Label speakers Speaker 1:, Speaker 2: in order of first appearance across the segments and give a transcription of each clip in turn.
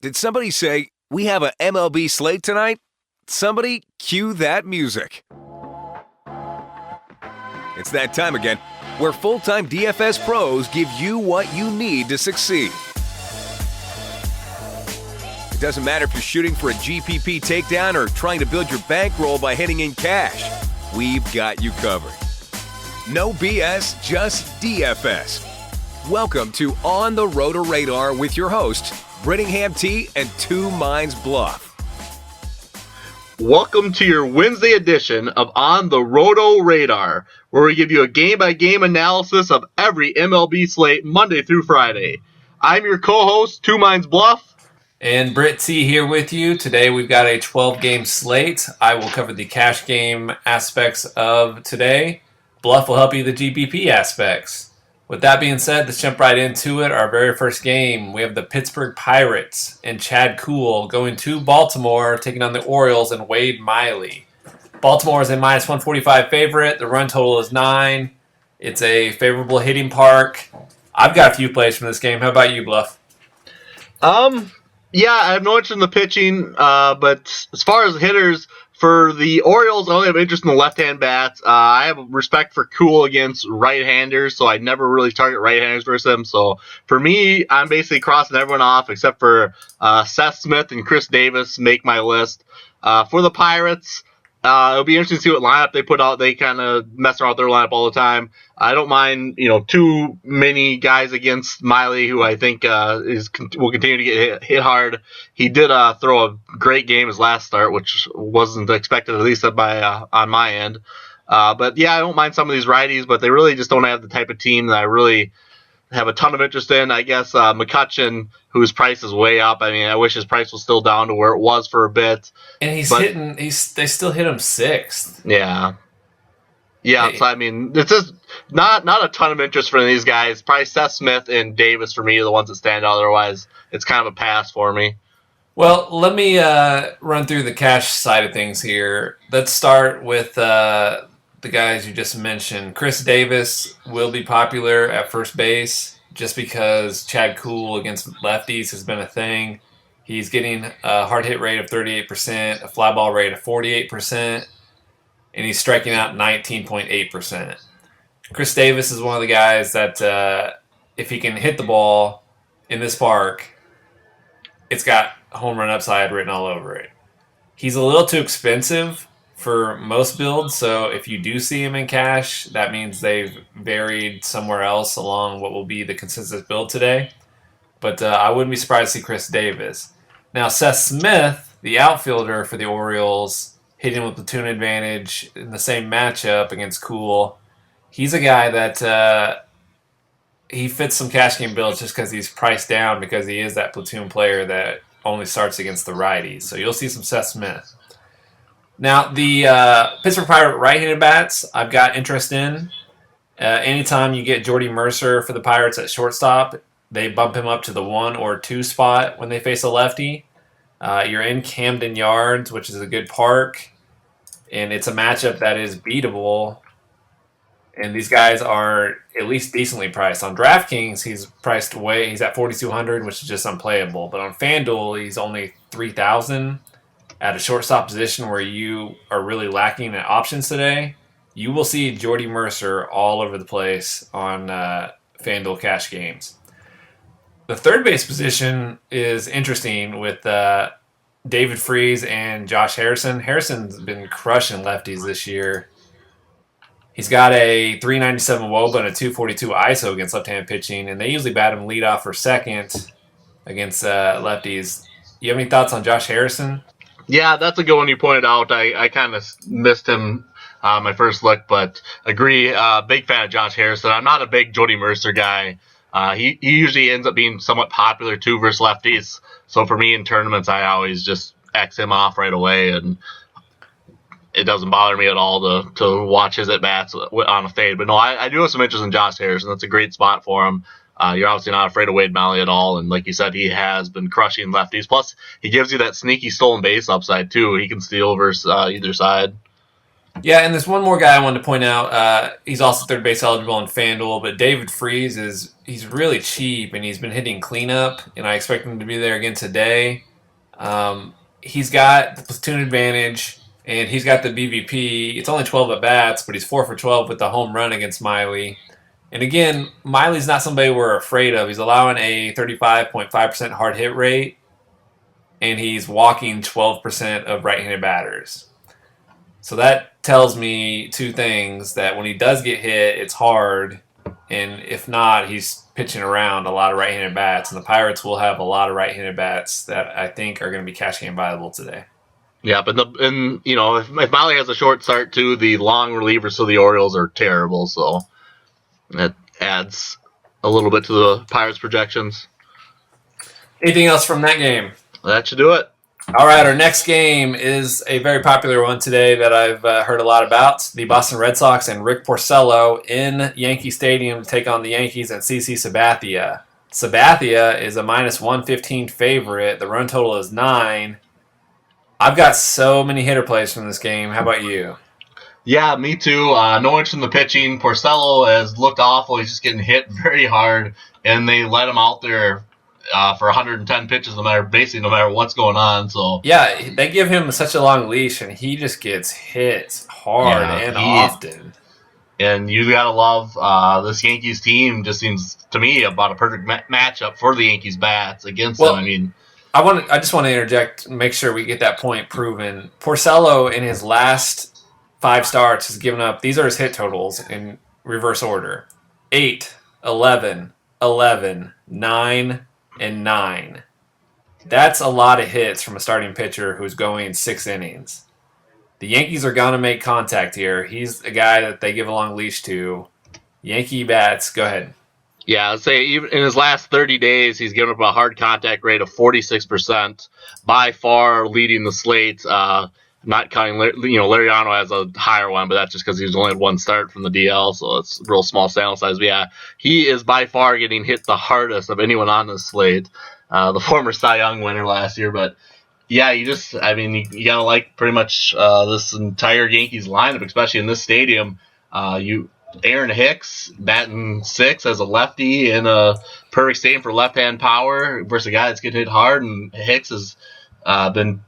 Speaker 1: Did somebody say, we have a MLB slate tonight? Somebody cue that music. It's that time again, where full-time DFS pros give you what you need to succeed. It doesn't matter if you're shooting for a GPP takedown or trying to build your bankroll by hitting in cash. We've got you covered. No BS, just DFS. Welcome to On the RotoRadar with your hosts, Brittingham T and Two Minds Bluff.
Speaker 2: Welcome to your Wednesday edition of On the RotoRadar, where we give you a game-by-game analysis of every MLB slate Monday through Friday. I'm your co-host, Two Minds Bluff.
Speaker 3: And Britt T here with you. Today we've got a 12-game slate. I will cover the cash game aspects of today. Bluff will help you the GPP aspects. With that being said, let's jump right into it. Our very first game, we have the Pittsburgh Pirates and Chad Kuhl going to Baltimore, taking on the Orioles and Wade Miley. Baltimore is a minus 145 favorite. The run total is 9. It's a favorable hitting park. I've got a few plays from this game. How about you, Bluff?
Speaker 2: Yeah, I have no interest in the pitching, but as far as hitters, for the Orioles, I only have interest in the left-hand bats. I have respect for Kuhl against right-handers, so I never really target right-handers versus them. So for me, I'm basically crossing everyone off except for Seth Smith and Chris Davis make my list. For the Pirates, it'll be interesting to see what lineup they put out. They kind of mess around with their lineup all the time. I don't mind, too many guys against Miley, who I think will continue to get hit hard. He did throw a great game his last start, which wasn't expected, at least on my end. But yeah, I don't mind some of these righties, but they really just don't have the type of team that I really have a ton of interest in. I guess McCutchen, whose price is way up. I mean, I wish his price was still down to where it was for a bit.
Speaker 3: And they still hit him 6th.
Speaker 2: Yeah. Yeah, so I mean, it's just not a ton of interest for these guys. Probably Seth Smith and Davis for me are the ones that stand out. Otherwise, it's kind of a pass for me.
Speaker 3: Well, let me run through the cash side of things here. Let's start with the guys you just mentioned. Chris Davis will be popular at first base just because Chad Kuhl against lefties has been a thing. He's getting a hard hit rate of 38%, a fly ball rate of 48%, and he's striking out 19.8%. Chris Davis is one of the guys that if he can hit the ball in this park, it's got home run upside written all over it. He's a little too expensive for most builds, so if you do see him in cash, that means they've varied somewhere else along what will be the consensus build today. But I wouldn't be surprised to see Chris Davis. Now, Seth Smith, the outfielder for the Orioles, hitting with platoon advantage in the same matchup against Kuhl. He's a guy that he fits some cash game builds just because he's priced down because he is that platoon player that only starts against the righties. So you'll see some Seth Smith. Now, the Pittsburgh Pirate right-handed bats, I've got interest in. Anytime you get Jordy Mercer for the Pirates at shortstop, they bump him up to the 1 or 2 spot when they face a lefty. You're in Camden Yards, which is a good park, and it's a matchup that is beatable. And these guys are at least decently priced. On DraftKings, he's at 4,200, which is just unplayable. But on FanDuel, he's only 3,000 at a shortstop position where you are really lacking in options today. You will see Jordy Mercer all over the place on FanDuel cash games. The third base position is interesting with David Freese and Josh Harrison. Harrison's been crushing lefties this year. He's got a 397 WOBA and a 242 ISO against left-handed pitching, and they usually bat him leadoff or second against lefties. You have any thoughts on Josh Harrison?
Speaker 2: Yeah, that's a good one you pointed out. I kind of missed him my first look, but agree. Big fan of Josh Harrison. I'm not a big Jordy Mercer guy. He usually ends up being somewhat popular too versus lefties. So for me in tournaments, I always just X him off right away, and it doesn't bother me at all to watch his at bats on a fade. But no, I do have some interest in Josh Harrison. That's a great spot for him. You're obviously not afraid of Wade Miley at all, and like you said, he has been crushing lefties. Plus, he gives you that sneaky stolen base upside too. He can steal versus either side.
Speaker 3: Yeah, and there's one more guy I wanted to point out. He's also third base eligible in FanDuel, but David Freese is he's really cheap, and he's been hitting cleanup, and I expect him to be there again today. He's got the platoon advantage, and he's got the BVP. It's only 12 at bats, but he's 4 for 12 with the home run against Miley. And again, Miley's not somebody we're afraid of. He's allowing a 35.5% hard hit rate, and he's walking 12% of right-handed batters. So that tells me two things: that when he does get hit, it's hard, and if not, he's pitching around a lot of right-handed bats, and the Pirates will have a lot of right-handed bats that I think are going to be cash game viable today.
Speaker 2: Yeah, but if Miley has a short start too, the long relievers for the Orioles are terrible, so that adds a little bit to the Pirates' projections.
Speaker 3: Anything else from that game?
Speaker 2: That should do it.
Speaker 3: All right, our next game is a very popular one today that I've heard a lot about. The Boston Red Sox and Rick Porcello in Yankee Stadium to take on the Yankees and CC Sabathia. Sabathia is a minus 115 favorite. The run total is 9. I've got so many hitter plays from this game. How about you?
Speaker 2: Yeah, me too. No interest in the pitching. Porcello has looked awful. He's just getting hit very hard, and they let him out there for 110 pitches, no matter what's going on. So
Speaker 3: yeah, they give him such a long leash, and he just gets hit hard and often.
Speaker 2: And you gotta love this Yankees team. Just seems to me about a perfect matchup for the Yankees bats against them. I mean,
Speaker 3: I just want to interject, make sure we get that point proven. Porcello in his last 5 starts has given up. These are his hit totals in reverse order: 8, 11, 11, 9. And 9. That's a lot of hits from a starting pitcher who's going 6 innings. The Yankees are going to make contact here. He's a guy that they give a long leash to. Yankee bats, go ahead.
Speaker 2: Yeah, I'd say even in his last 30 days, he's given up a hard contact rate of 46%, by far leading the slate. Not counting, Liriano has a higher one, but that's just because he's only had 1 start from the DL, so it's a real small sample size. But yeah, he is by far getting hit the hardest of anyone on this slate. The former Cy Young winner last year, but yeah, you gotta like pretty much this entire Yankees lineup, especially in this stadium. Aaron Hicks batting 6 as a lefty in a perfect stadium for left-hand power versus a guy that's getting hit hard, and Hicks has been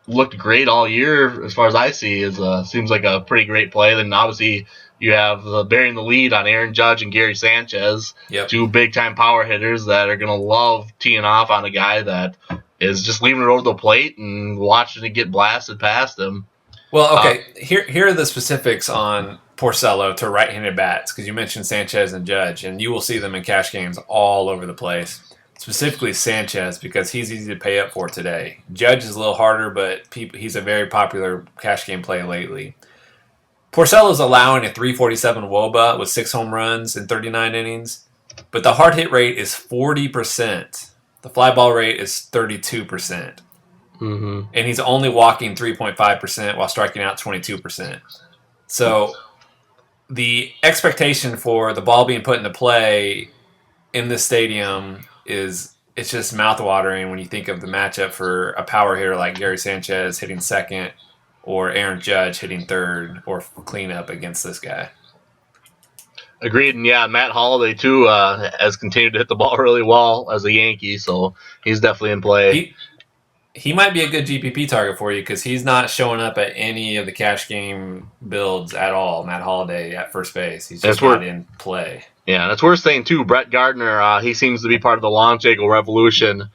Speaker 2: looked great all year as far as I see. Seems like a pretty great play. Then obviously you have bearing the lead on Aaron Judge and Gary Sanchez, two big-time power hitters that are going to love teeing off on a guy that is just leaving it over the plate and watching it get blasted past him.
Speaker 3: Well, okay, here are the specifics on Porcello to right-handed bats, because you mentioned Sanchez and Judge, and you will see them in cash games all over the place. Specifically Sanchez, because he's easy to pay up for today. Judge is a little harder, but he's a very popular cash game play lately. Porcello's allowing a 347 WOBA with 6 home runs in 39 innings, but the hard hit rate is 40%. The fly ball rate is 32%. Mm-hmm. And he's only walking 3.5% while striking out 22%. So the expectation for the ball being put into play in this stadium it's just mouthwatering when you think of the matchup for a power hitter like Gary Sanchez hitting second, or Aaron Judge hitting third, or cleanup against this guy.
Speaker 2: Agreed, and yeah, Matt Holliday too has continued to hit the ball really well as a Yankee, so he's definitely in play.
Speaker 3: He might be a good GPP target for you because he's not showing up at any of the cash game builds at all. Matt Holliday at first base, he's just not in play.
Speaker 2: Yeah, that's worth saying too. Brett Gardner, he seems to be part of the Lonjago revolution.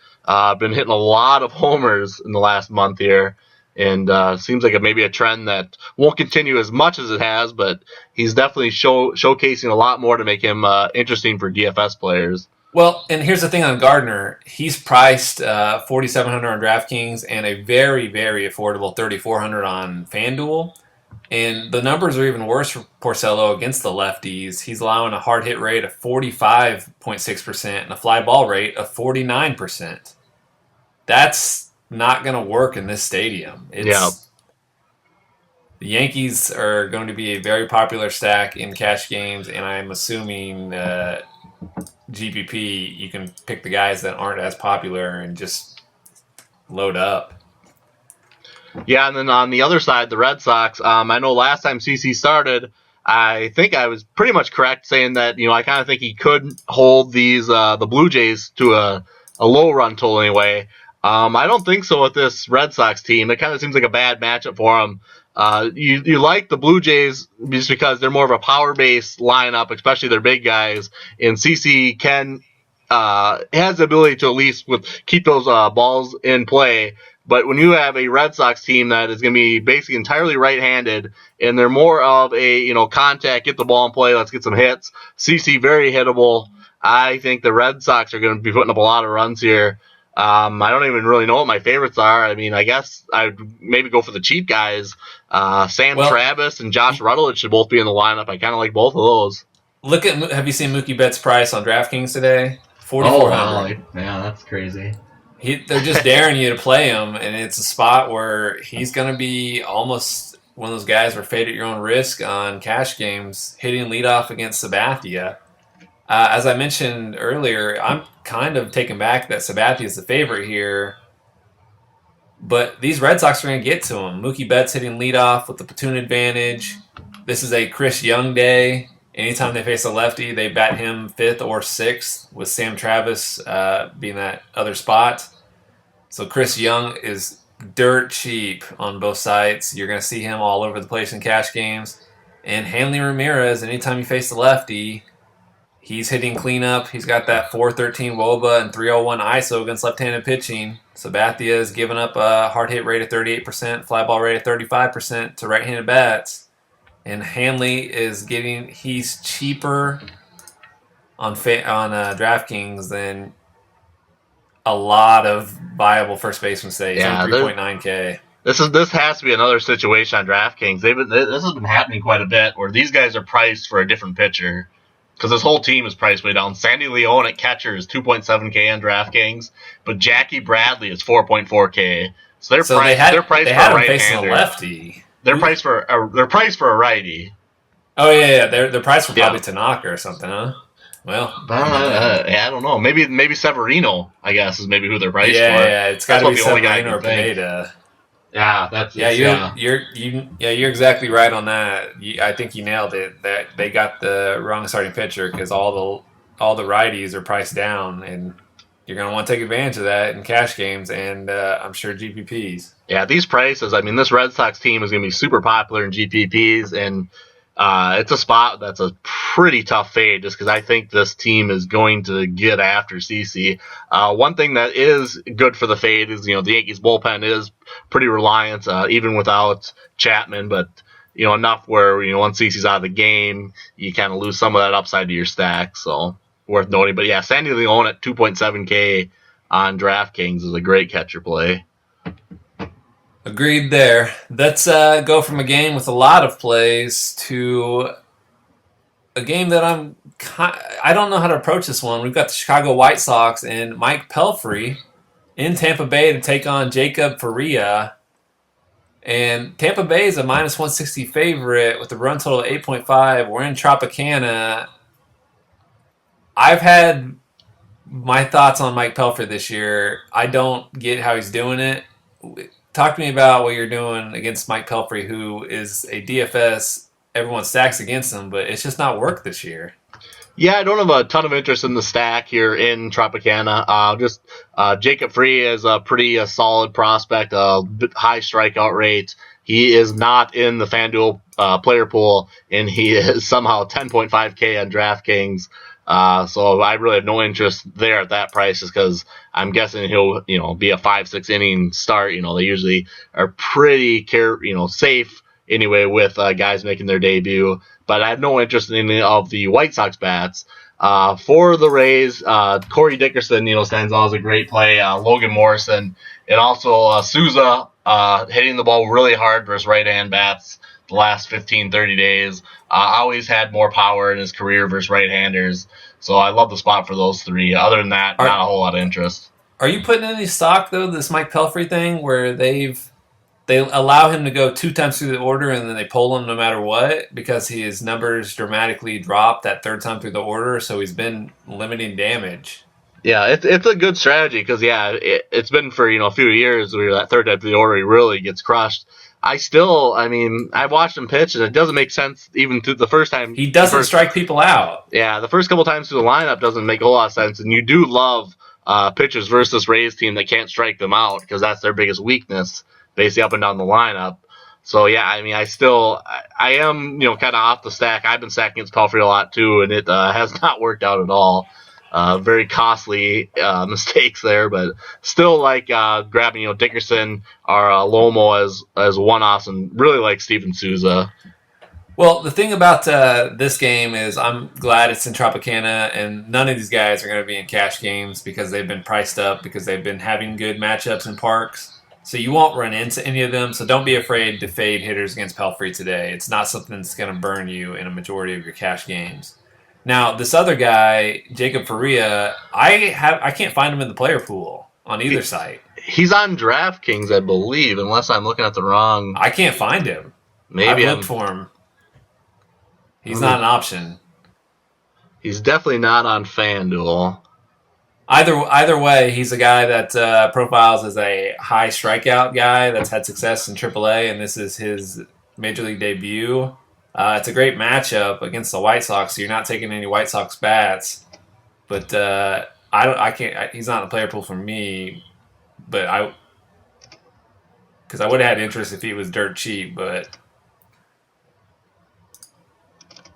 Speaker 2: Been hitting a lot of homers in the last month here, and seems like maybe a trend that won't continue as much as it has, but he's definitely showcasing a lot more to make him interesting for DFS players.
Speaker 3: Well, and here's the thing on Gardner. He's priced $4,700 on DraftKings and a very, very affordable $3,400 on FanDuel. And the numbers are even worse for Porcello against the lefties. He's allowing a hard hit rate of 45.6% and a fly ball rate of 49%. That's not going to work in this stadium. The Yankees are going to be a very popular stack in cash games, and I'm assuming GPP, you can pick the guys that aren't as popular and just load up. Yeah,
Speaker 2: and then on the other side, the Red Sox, I know last time CC started, I think I was pretty much correct saying that, I kind of think he could hold these the Blue Jays to a low run total anyway. I don't think so with this Red Sox team. It kind of seems like a bad matchup for them. You like the Blue Jays just because they're more of a power based lineup, especially their big guys. And CC has the ability to at least keep those balls in play. But when you have a Red Sox team that is going to be basically entirely right-handed, and they're more of a contact, get the ball in play, let's get some hits. CC very hittable. I think the Red Sox are going to be putting up a lot of runs here. I don't even really know what my favorites are. I mean, I guess I'd maybe go for the cheap guys. Sam Travis and Josh Rutledge should both be in the lineup. I kind of like both of those.
Speaker 3: Have you seen Mookie Betts' price on DraftKings today? $4,400.
Speaker 2: Oh, wow. Yeah, that's crazy.
Speaker 3: They're just daring you to play him, and it's a spot where he's going to be almost one of those guys where fade at your own risk on cash games, hitting leadoff against Sabathia. As I mentioned earlier, I'm kind of taken back that Sabathia is the favorite here, but these Red Sox are going to get to him. Mookie Betts hitting leadoff with the platoon advantage. This is a Chris Young day. Anytime they face a lefty, they bat him 5th or 6th, with Sam Travis being that other spot. So Chris Young is dirt cheap on both sides. You're going to see him all over the place in cash games. And Hanley Ramirez, anytime you face the lefty, he's hitting cleanup. He's got that 413 WOBA and 301 ISO against left-handed pitching. Sabathia is giving up a hard hit rate of 38%, fly ball rate of 35% to right-handed bats. And Hanley he's cheaper on DraftKings than a lot of viable first baseman stays. Yeah, 3.9K.
Speaker 2: This has to be another situation on DraftKings. This has been happening quite a bit where these guys are priced for a different pitcher because this whole team is priced way down. Sandy Leone at catcher is 2.7K on DraftKings, but Jackie Bradley is 4.4K. So they're priced for a right-hander.
Speaker 3: A lefty.
Speaker 2: They're priced for a righty.
Speaker 3: Oh yeah. They're priced for probably Tanaka or something, huh? Well,
Speaker 2: I don't know. Maybe Severino, I guess, is maybe who they're priced for.
Speaker 3: Yeah, it's got to be Severino or Pineda.
Speaker 2: Yeah,
Speaker 3: you're exactly right on that. I think you nailed it. That they got the wrong starting pitcher because all the righties are priced down, and you're going to want to take advantage of that in cash games and I'm sure GPPs.
Speaker 2: Yeah, these prices, I mean, this Red Sox team is going to be super popular in GPPs, and it's a spot that's a pretty tough fade just because I think this team is going to get after CC. One thing that is good for the fade is, the Yankees bullpen is pretty reliant, even without Chapman, but, enough where, once CC's out of the game, you kind of lose some of that upside to your stack, so worth noting. But yeah, Sandy Leone at 2.7K on DraftKings is a great catcher play.
Speaker 3: Agreed there. Let's go from a game with a lot of plays to a game that I don't know how to approach this one. We've got the Chicago White Sox and Mike Pelfrey in Tampa Bay to take on Jacob Faria. And Tampa Bay is a minus 160 favorite with a run total of 8.5. We're in Tropicana. I've had my thoughts on Mike Pelfrey this year. I don't get how he's doing it. Talk to me about what you're doing against Mike Pelfrey, who is a DFS. Everyone stacks against him, but it's just not worked this year.
Speaker 2: Yeah, I don't have a ton of interest in the stack here in Tropicana. Jacob Free is a pretty solid prospect, high strikeout rate. He is not in the FanDuel player pool, and he is somehow 10.5K on DraftKings. So I really have no interest there at that price just because I'm guessing he'll, be a 5-6 inning start. They usually are pretty safe anyway with guys making their debut. But I have no interest in any of the White Sox bats. For the Rays, Corey Dickerson, stands out as a great play. Logan Morrison, and also Souza hitting the ball really hard versus right-hand bats the last 15, 30 days. Always had more power in his career versus right-handers. So I love the spot for those three. Other than that, not a whole lot of interest.
Speaker 3: Are you putting any stock, though, this Mike Pelfrey thing where they allow him to go 2 times through the order and then they pull him no matter what because his numbers dramatically dropped that 3rd time through the order, so he's been limiting damage?
Speaker 2: Yeah, it's a good strategy because it's been for a few years where that third type of the order he really gets crushed. I watched him pitch and it doesn't make sense even through the first time.
Speaker 3: He doesn't strike people out.
Speaker 2: Yeah, the first couple times through the lineup doesn't make a whole lot of sense, and you do love pitchers versus this Rays team that can't strike them out because that's their biggest weakness, basically up and down the lineup. So yeah, I am kind of off the stack. I've been stacking against Pelfrey a lot too, and it has not worked out at all. Very costly mistakes there, but still like grabbing Dickerson or Lomo as one-offs, and really like Steven Souza.
Speaker 3: Well, the thing about this game is I'm glad it's in Tropicana, and none of these guys are going to be in cash games because they've been priced up because they've been having good matchups in parks. So you won't run into any of them. So don't be afraid to fade hitters against Pelfrey today. It's not something that's going to burn you in a majority of your cash games. Now, this other guy, Jacob Faria, I can't find him in the player pool on either site.
Speaker 2: He's on DraftKings, I believe, unless I'm looking at the wrong.
Speaker 3: I can't find him.
Speaker 2: Maybe
Speaker 3: I've looked for him. He's not an option.
Speaker 2: He's definitely not on FanDuel.
Speaker 3: Either way, he's a guy that profiles as a high strikeout guy that's had success in AAA, and this is his major league debut. It's a great matchup against the White Sox, so you're not taking any White Sox bats. But I can't. He's not in the player pool for me. But because I would have had interest if he was dirt cheap. But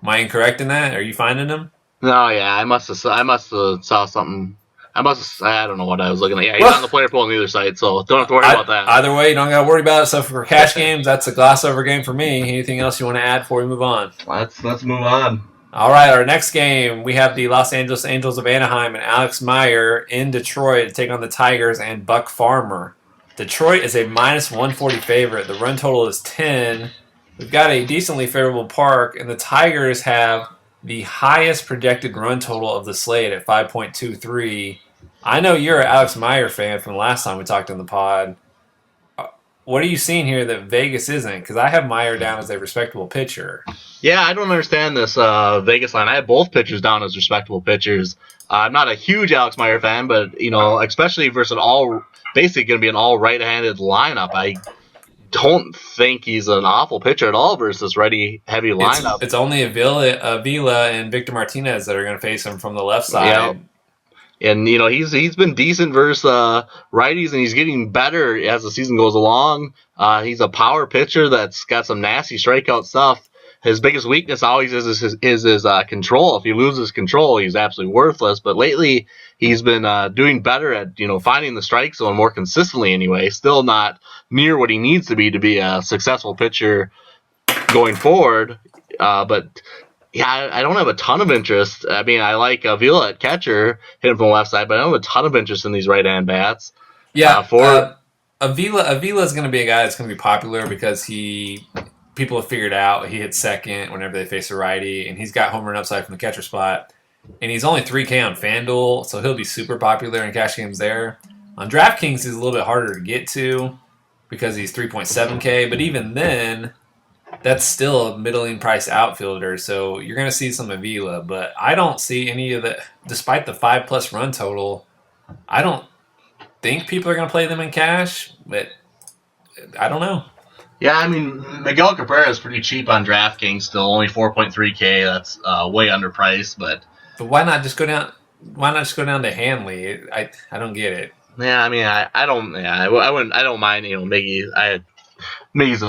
Speaker 3: am I incorrect in that? Are you finding him?
Speaker 2: No, yeah, I must have saw something. I don't know what I was looking at. Yeah, he's on the player pool on the other side, so don't have to worry about that.
Speaker 3: Either way, you don't got to worry about it. So for cash games, that's a gloss over game for me. Anything else you want to add before we move on?
Speaker 2: Let's move on.
Speaker 3: All right, our next game, we have the Los Angeles Angels of Anaheim and Alex Meyer in Detroit to take on the Tigers and Buck Farmer. Detroit is a minus 140 favorite. The run total is 10. We've got a decently favorable park, and the Tigers have the highest projected run total of the slate at 5.23. I know you're an Alex Meyer fan from the last time we talked in the pod. What are you seeing here that Vegas isn't? Because I have Meyer down as a respectable pitcher.
Speaker 2: Yeah, I don't understand this Vegas line. I have both pitchers down as respectable pitchers. I'm not a huge Alex Meyer fan, but especially versus basically going to be an all right-handed lineup. I don't think he's an awful pitcher at all versus righty heavy lineup.
Speaker 3: It's only Avila and Victor Martinez that are going to face him from the left side.
Speaker 2: Yeah. And he's been decent versus righties, and he's getting better as the season goes along. He's a power pitcher that's got some nasty strikeout stuff. His biggest weakness always is his control. If he loses control, he's absolutely worthless. But lately, he's been doing better at finding the strike zone more consistently. Anyway, still not near what he needs to be a successful pitcher going forward. But yeah, I don't have a ton of interest. I mean, I like Avila at catcher, hitting from the left side, but I don't have a ton of interest in these right-hand bats.
Speaker 3: Yeah, Avila is going to be a guy that's going to be popular because people have figured out he hits second whenever they face a righty, and he's got home run upside from the catcher spot. And he's only 3K on FanDuel, so he'll be super popular in cash games there. On DraftKings, he's a little bit harder to get to because he's 3.7K, but even then, that's still a middling price outfielder, so you're going to see some Avila, but I don't see any of the, despite the 5+ run total, I don't think people are going to play them in cash, but I don't know.
Speaker 2: Yeah, I mean, Miguel Cabrera is pretty cheap on DraftKings still, only 4.3K. That's way underpriced, but
Speaker 3: why not just go down? Why not just go down to Hanley? I don't get it.
Speaker 2: Yeah, I mean, I don't mind. Miggy. Miggy's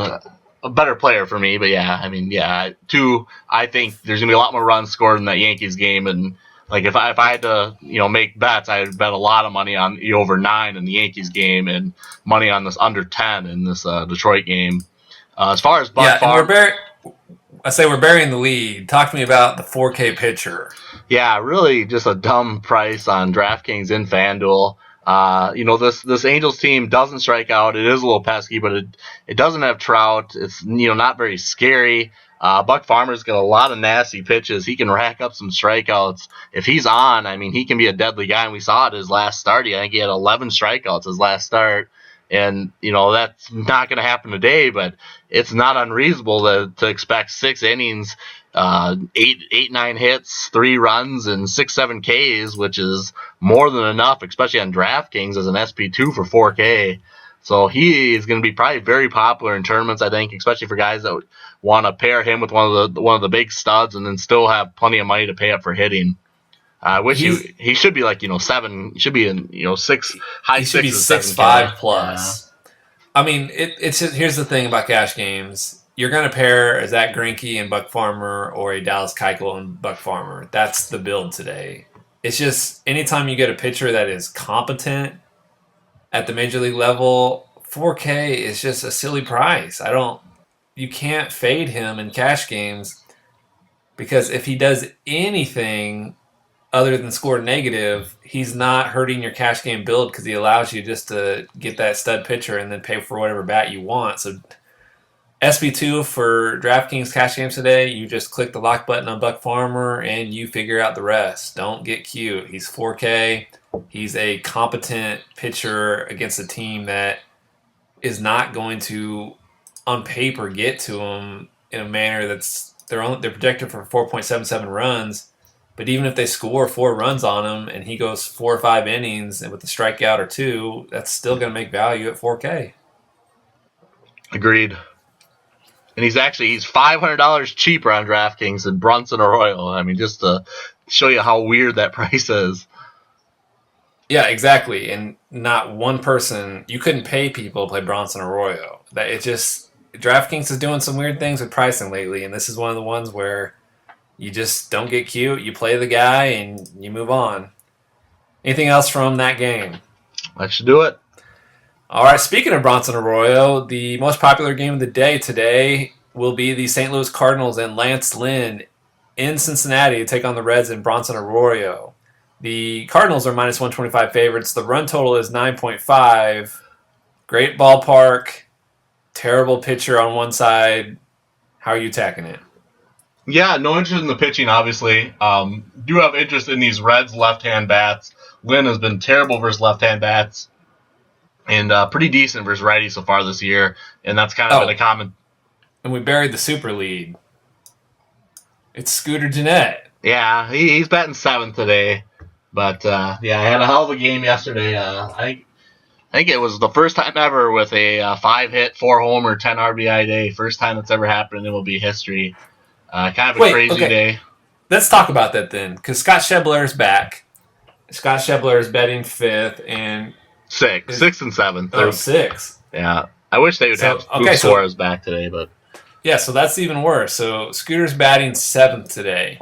Speaker 2: a better player for me, but yeah, I mean, yeah. I think there's gonna be a lot more runs scored in that Yankees game, and like if I had to make bets, I'd bet a lot of money on the over 9 in the Yankees game and money on this under 10 in this Detroit game. As far as Buck Farm,
Speaker 3: we're burying the lead. Talk to me about the 4K pitcher.
Speaker 2: Yeah, really just a dumb price on DraftKings and FanDuel. This Angels team doesn't strike out. It is a little pesky, but it doesn't have Trout. It's not very scary. Buck Farmer's got a lot of nasty pitches. He can rack up some strikeouts. If he's on, I mean, he can be a deadly guy, and we saw it his last start. I think he had 11 strikeouts his last start. And, that's not going to happen today, but it's not unreasonable to expect 6 innings, 9 hits, 3 runs, and 6-7 Ks, which is more than enough, especially on DraftKings as an SP2 for 4K. So he is going to be probably very popular in tournaments, I think, especially for guys that want to pair him with one of the big studs and then still have plenty of money to pay up for hitting. I wish he should be like 7. He should be in 6 high. He should be
Speaker 3: 6'5" plus. Yeah. I mean, it's just, here's the thing about cash games: you're going to pair Zach Greinke and Buck Farmer or a Dallas Keuchel and Buck Farmer. That's the build today. It's just anytime you get a pitcher that is competent at the major league level, 4K is just a silly price. You can't fade him in cash games because if he does anything other than score negative, he's not hurting your cash game build because he allows you just to get that stud pitcher and then pay for whatever bat you want. So SB2 for DraftKings cash games today, you just click the lock button on Buck Farmer and you figure out the rest. Don't get cute. He's 4K. He's a competent pitcher against a team that is not going to, on paper, get to him in a manner that's they're projected for 4.77 runs. But even if they score 4 runs on him and he goes 4 or 5 innings and with a strikeout or 2, that's still going to make value at 4K.
Speaker 2: Agreed. And he's $500 cheaper on DraftKings than Bronson Arroyo. I mean, just to show you how weird that price is.
Speaker 3: Yeah, exactly. And not one person, you couldn't pay people to play Bronson Arroyo. DraftKings is doing some weird things with pricing lately, and this is one of the ones where you just don't get cute. You play the guy and you move on. Anything else from that game?
Speaker 2: That should do it.
Speaker 3: All right, speaking of Bronson Arroyo, the most popular game of the day today will be the St. Louis Cardinals and Lance Lynn in Cincinnati to take on the Reds and Bronson Arroyo. The Cardinals are minus 125 favorites. The run total is 9.5. Great ballpark. Terrible pitcher on one side. How are you attacking it?
Speaker 2: Yeah, no interest in the pitching, obviously. Do have interest in these Reds left-hand bats. Lynn has been terrible versus left-hand bats and pretty decent versus righty so far this year, and that's kind of been a common...
Speaker 3: And we buried the super lead. It's Scooter Gennett.
Speaker 2: Yeah, he's batting 7th today. But, I had a hell of a game yesterday. I think it was the first time ever with a 5-hit, 4-homer, 10 RBI day. First time that's ever happened, and it will be history. Kind of a crazy day.
Speaker 3: Let's talk about that then, because Scott Schebler is back. Scott Schebler is batting 5th and
Speaker 2: 6th and 7th.
Speaker 3: Oh, 6.
Speaker 2: Yeah, I wish they would have Suarez back today, but
Speaker 3: yeah, so that's even worse. So Scooter's batting 7th today.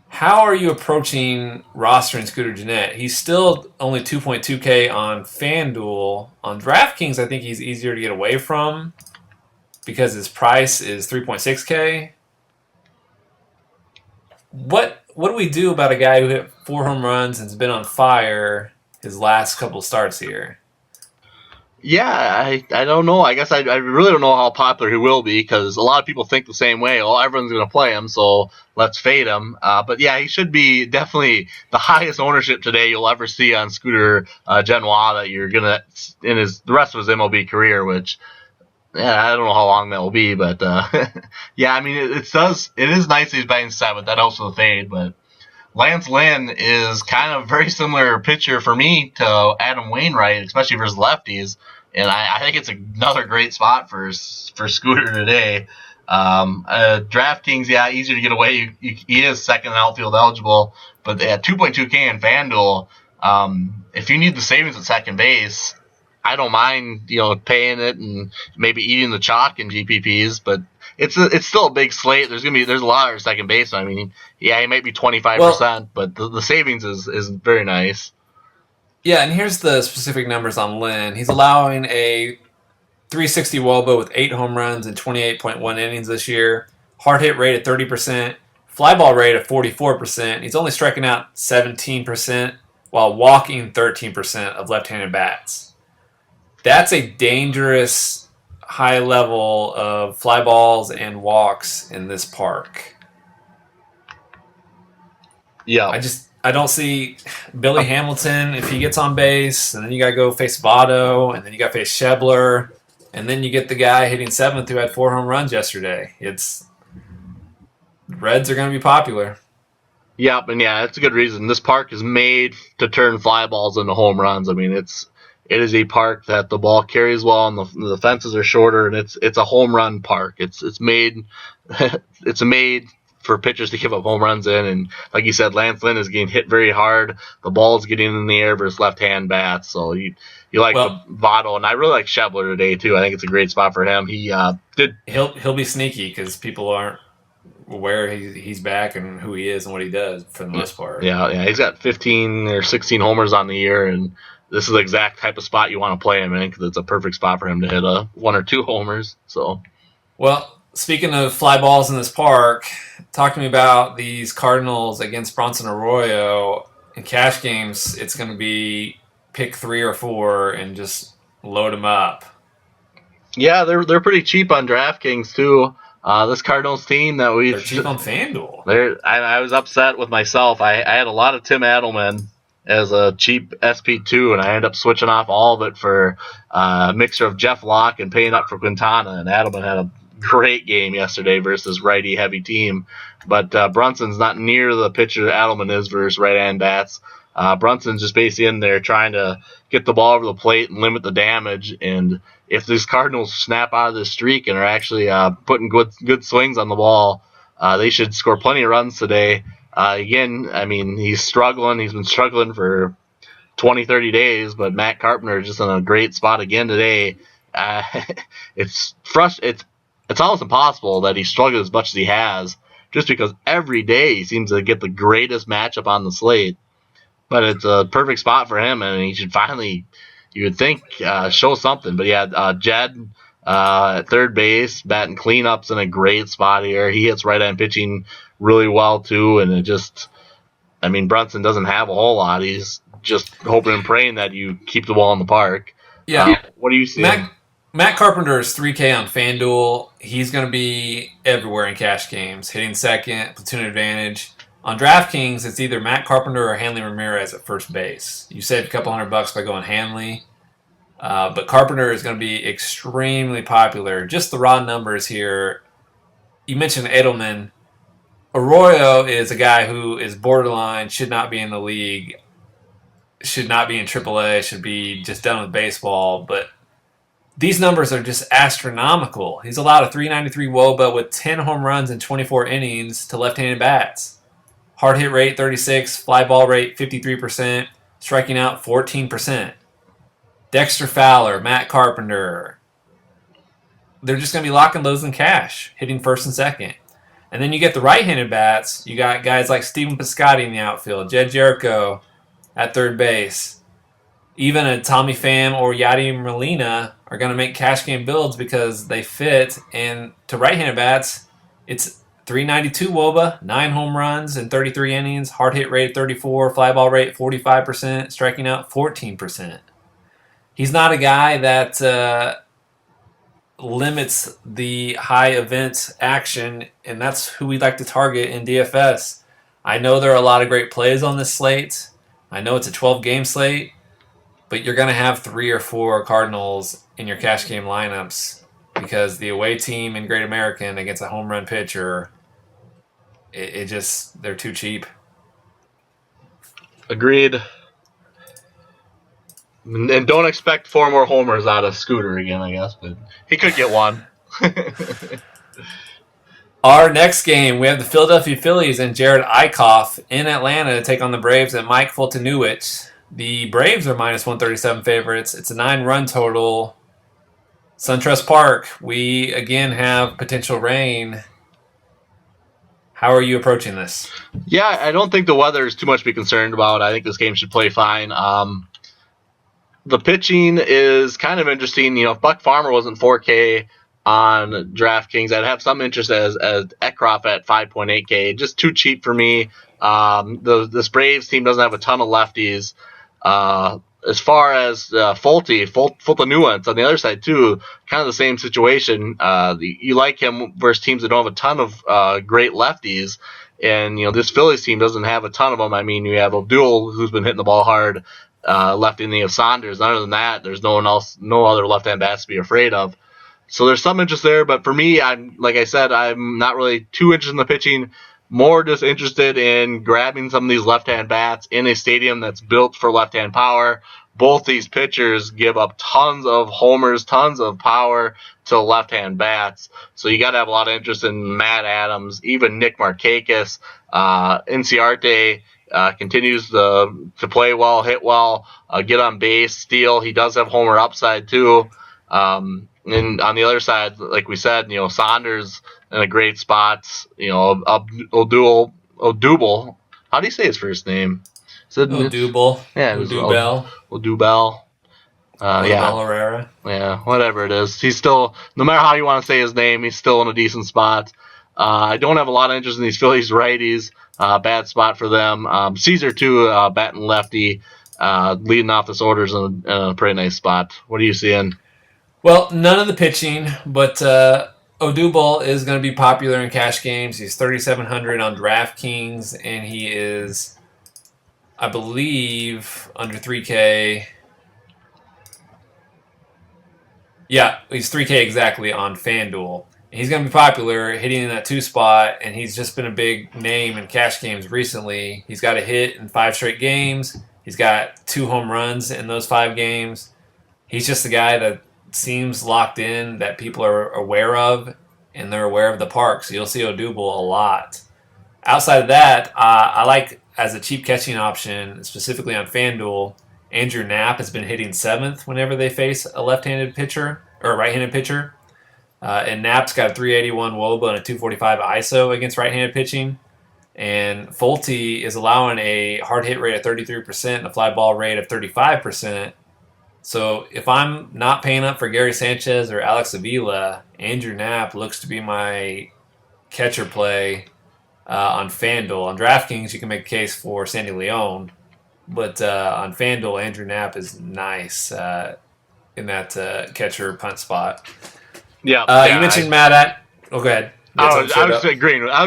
Speaker 3: How are you approaching rostering Scooter Gennett? He's still only 2.2K on FanDuel. On DraftKings, I think he's easier to get away from because his price is 3.6K. What do we do about a guy who hit 4 home runs and has been on fire his last couple starts here?
Speaker 2: Yeah, I don't know. I guess I really don't know how popular he will be because a lot of people think the same way. Well, everyone's going to play him, so let's fade him. But yeah, he should be definitely the highest ownership today you'll ever see on Scooter Genois that you're going to in the rest of his MLB career, which I don't know how long that will be. But yeah, I mean, it is nice that he's batting 7th. That helps with the fade, but Lance Lynn is kind of a very similar pitcher for me to Adam Wainwright, especially versus lefties. And I think it's another great spot for Scooter today. DraftKings, yeah, easier to get away. He is second outfield eligible, but at 2.2K in FanDuel, if you need the savings at second base, I don't mind paying it and maybe eating the chalk in GPPs, but it's still a big slate. There's a lot of second base. I mean, yeah, he might be 25%, but the savings is very nice.
Speaker 3: Yeah, and here's the specific numbers on Lynn. He's allowing a 360 WOBA with 8 home runs and 28.1 innings this year. Hard hit rate at 30%. Fly ball rate of 44%. He's only striking out 17% while walking 13% of left-handed bats. That's a dangerous high level of fly balls and walks in this park.
Speaker 2: Yeah.
Speaker 3: I don't see Billy Hamilton if he gets on base, and then you got to go face Votto, and then you got to face Schebler, and then you get the guy hitting 7th who had 4 home runs yesterday. Reds are going to be popular.
Speaker 2: Yep, and that's a good reason. This park is made to turn fly balls into home runs. I mean, it is a park that the ball carries well, and the fences are shorter, and it's a home run park. It's made it's made for pitchers to give up home runs in, and like you said, Lance Lynn is getting hit very hard. The ball's getting in the air versus left-hand bats, so you like the Votto, and I really like Schebler today too. I think it's a great spot for him. He'll
Speaker 3: be sneaky because people aren't aware he's back and who he is and what he does for the most part.
Speaker 2: Yeah, he's got 15 or 16 homers on the year, and this is the exact type of spot you want to play him in because it's a perfect spot for him to hit 1 or 2 homers. So,
Speaker 3: well. Speaking of fly balls in this park, talk to me about these Cardinals against Bronson Arroyo. In cash games, it's going to be pick 3 or 4 and just load them up.
Speaker 2: Yeah, they're pretty cheap on DraftKings too. This Cardinals team that
Speaker 3: they're cheap on FanDuel.
Speaker 2: I was upset with myself. I had a lot of Tim Adelman as a cheap SP2, and I ended up switching off all of it for a mixture of Jeff Locke and paying up for Quintana. And Adelman had a great game yesterday versus righty heavy team, but Brunson's not near the pitcher Adelman is versus right-hand bats. Brunson's just basically in there trying to get the ball over the plate and limit the damage, and if these Cardinals snap out of this streak and are actually putting good swings on the ball, they should score plenty of runs today. Again, I mean, he's struggling. He's been struggling for 20, 30 days, but Matt Carpenter is just in a great spot again today. It's frustrating. It's almost impossible that he struggled as much as he has, just because every day he seems to get the greatest matchup on the slate. But it's a perfect spot for him, and he should finally, you would think, show something. But yeah, Jed at third base, batting cleanups in a great spot here. He hits right-hand pitching really well too, and Brunson doesn't have a whole lot. He's just hoping and praying that you keep the ball in the park.
Speaker 3: Yeah.
Speaker 2: What do you see?
Speaker 3: Matt Carpenter is 3K on FanDuel. He's going to be everywhere in cash games, hitting second, platoon advantage. On DraftKings, it's either Matt Carpenter or Hanley Ramirez at first base. You save a couple $100 by going Hanley. But Carpenter is going to be extremely popular. Just the raw numbers here. You mentioned Edelman. Arroyo is a guy who is borderline, should not be in the league, should not be in AAA, should be just done with baseball, but these numbers are just astronomical. He's allowed a 393 WOBA with 10 home runs in 24 innings to left-handed bats. Hard hit rate 36, fly ball rate 53%, striking out 14%. Dexter Fowler, Matt Carpenter. They're just going to be locking loads in cash, hitting first and second. And then you get the right-handed bats. You got guys like Steven Piscotty in the outfield, Jed Jericho at third base. Even a Tommy Pham or Yadier Molina are going to make cash game builds because they fit. And to right-handed bats, it's 392 WOBA, 9 home runs in 33 innings, hard hit rate 34, fly ball rate 45%, striking out 14%. He's not a guy that limits the high event action, and that's who we like to target in DFS. I know there are a lot of great plays on this slate. I know it's a 12-game slate, but you're going to have 3 or 4 Cardinals in your cash game lineups because the away team in Great American against a home run pitcher, they're too cheap.
Speaker 2: Agreed. And don't expect 4 more homers out of Scooter again, I guess, but he could get one.
Speaker 3: Our next game, we have the Philadelphia Phillies and Jared Eichhoff in Atlanta to take on the Braves and Mike Fultonowicz. The Braves are minus 137 favorites. It's a 9-run total. SunTrust Park, we again have potential rain. How are you approaching this?
Speaker 2: Yeah, I don't think the weather is too much to be concerned about. I think this game should play fine. The pitching is kind of interesting. You know, if Buck Farmer wasn't 4K on DraftKings, I'd have some interest as Ekroff at 5.8K. Just too cheap for me. This Braves team doesn't have a ton of lefties. As far as Fultonowicz on the other side too, kind of the same situation. You like him versus teams that don't have a ton of great lefties. And, this Phillies team doesn't have a ton of them. I mean, you have O'Doul, who's been hitting the ball hard, left in the Saunders. Other than that, there's no one else, no other left-hand bats to be afraid of. So there's some interest there, but for me, like I said, I'm not really too interested in the pitching. More just interested in grabbing some of these left-hand bats in a stadium that's built for left-hand power. Both these pitchers give up tons of homers, tons of power to left-hand bats. So you got to have a lot of interest in Matt Adams, even Nick Markakis. Inciarte continues to play well, hit well, get on base, steal. He does have homer upside too. And on the other side, like we said, Saunders in a great spot. O'Doul. How do you say his first name?
Speaker 3: Odubel.
Speaker 2: Yeah,
Speaker 3: Odubel.
Speaker 2: Odubel.
Speaker 3: Herrera.
Speaker 2: Yeah, whatever it is. He's still, no matter how you want to say his name, he's still in a decent spot. I don't have a lot of interest in these Phillies righties. Bad spot for them. Caesar, too, batting lefty, leading off this orders in a pretty nice spot. What are you seeing?
Speaker 3: Well, none of the pitching, but Odubel is going to be popular in cash games. He's 3,700 on DraftKings, and he is, I believe, under 3K. Yeah, he's 3K exactly on FanDuel. He's going to be popular hitting in that 2 spot, and he's just been a big name in cash games recently. He's got a hit in 5 straight games. He's got 2 home runs in those 5 games. He's just the guy that seems locked in, that people are aware of, and they're aware of the park. So you'll see Odubel a lot. Outside of that, I like, as a cheap catching option, specifically on FanDuel, Andrew Knapp has been hitting 7th whenever they face a left-handed pitcher or a right-handed pitcher. And Knapp's got a 381 WOBA and a 245 ISO against right-handed pitching. And Fulte is allowing a hard hit rate of 33% and a fly ball rate of 35%. So if I'm not paying up for Gary Sanchez or Alex Avila, Andrew Knapp looks to be my catcher play on FanDuel. On DraftKings, you can make a case for Sandy Leon. But on FanDuel, Andrew Knapp is nice in that catcher punt spot.
Speaker 2: Yeah.
Speaker 3: You mentioned Matt. Go ahead.
Speaker 2: I was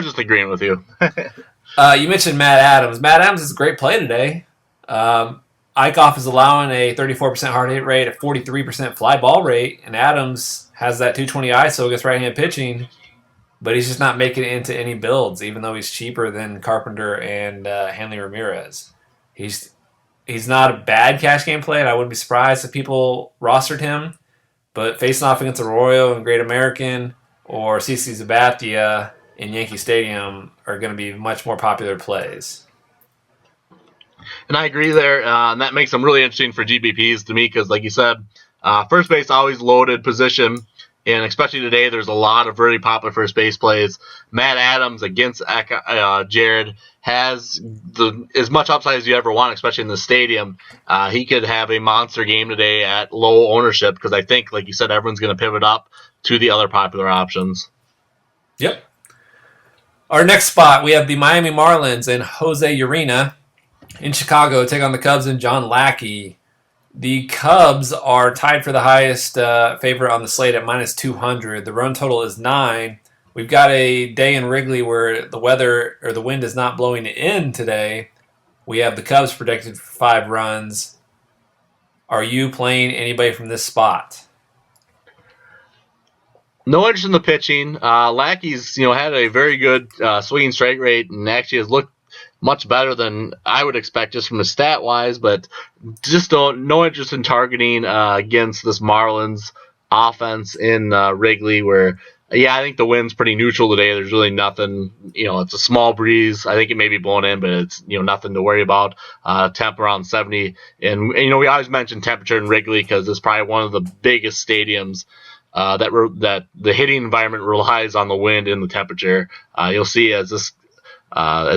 Speaker 2: just agreeing with you.
Speaker 3: You mentioned Matt Adams. Matt Adams is a great play today. Eichhoff is allowing a 34% hard hit rate, a 43% fly ball rate, and Adams has that 220 ISO against right-hand pitching, but he's just not making it into any builds, even though he's cheaper than Carpenter and Hanley Ramirez. He's not a bad cash game play, and I wouldn't be surprised if people rostered him, but facing off against Arroyo and Great American or CC Sabathia in Yankee Stadium are going to be much more popular plays.
Speaker 2: And I agree there, and that makes them really interesting for GPPs to me because, like you said, first base always loaded position, and especially today, there's a lot of really popular first base plays. Matt Adams against Jared has as much upside as you ever want, especially in the stadium. He could have a monster game today at low ownership because I think, like you said, everyone's going to pivot up to the other popular options.
Speaker 3: Yep. Our next spot, we have the Miami Marlins and Jose Urena in Chicago take on the Cubs and John Lackey. The Cubs are tied for the highest favorite on the slate at minus 200. The run total is 9. We've got a day in Wrigley where the weather or the wind is not blowing in today. We have the Cubs predicted for 5 runs. Are you playing anybody from this spot?
Speaker 2: No interest in the pitching. Lackey's had a very good swinging strike rate and actually has looked much better than I would expect just from the stat wise, but just no interest in targeting against this Marlins offense in Wrigley where, I think the wind's pretty neutral today. There's really nothing, it's a small breeze. I think it may be blown in, but it's, nothing to worry about. Temp around 70. And, we always mention temperature in Wrigley because it's probably one of the biggest stadiums that the hitting environment relies on the wind and the temperature. You'll see as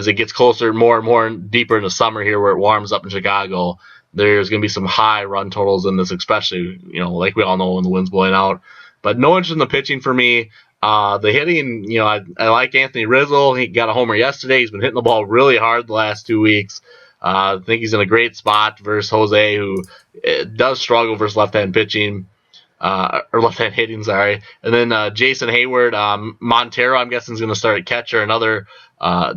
Speaker 2: it gets closer, more and more deeper into summer here where it warms up in Chicago, there's going to be some high run totals in this, especially, like we all know when the wind's blowing out. But no interest in the pitching for me. The hitting, I like Anthony Rizzo. He got a homer yesterday. He's been hitting the ball really hard the last 2 weeks. I think he's in a great spot versus Jose, who does struggle versus left-hand pitching. or left-hand hitting, sorry. And then Jason Hayward, Montero, I'm guessing is going to start at catcher. Another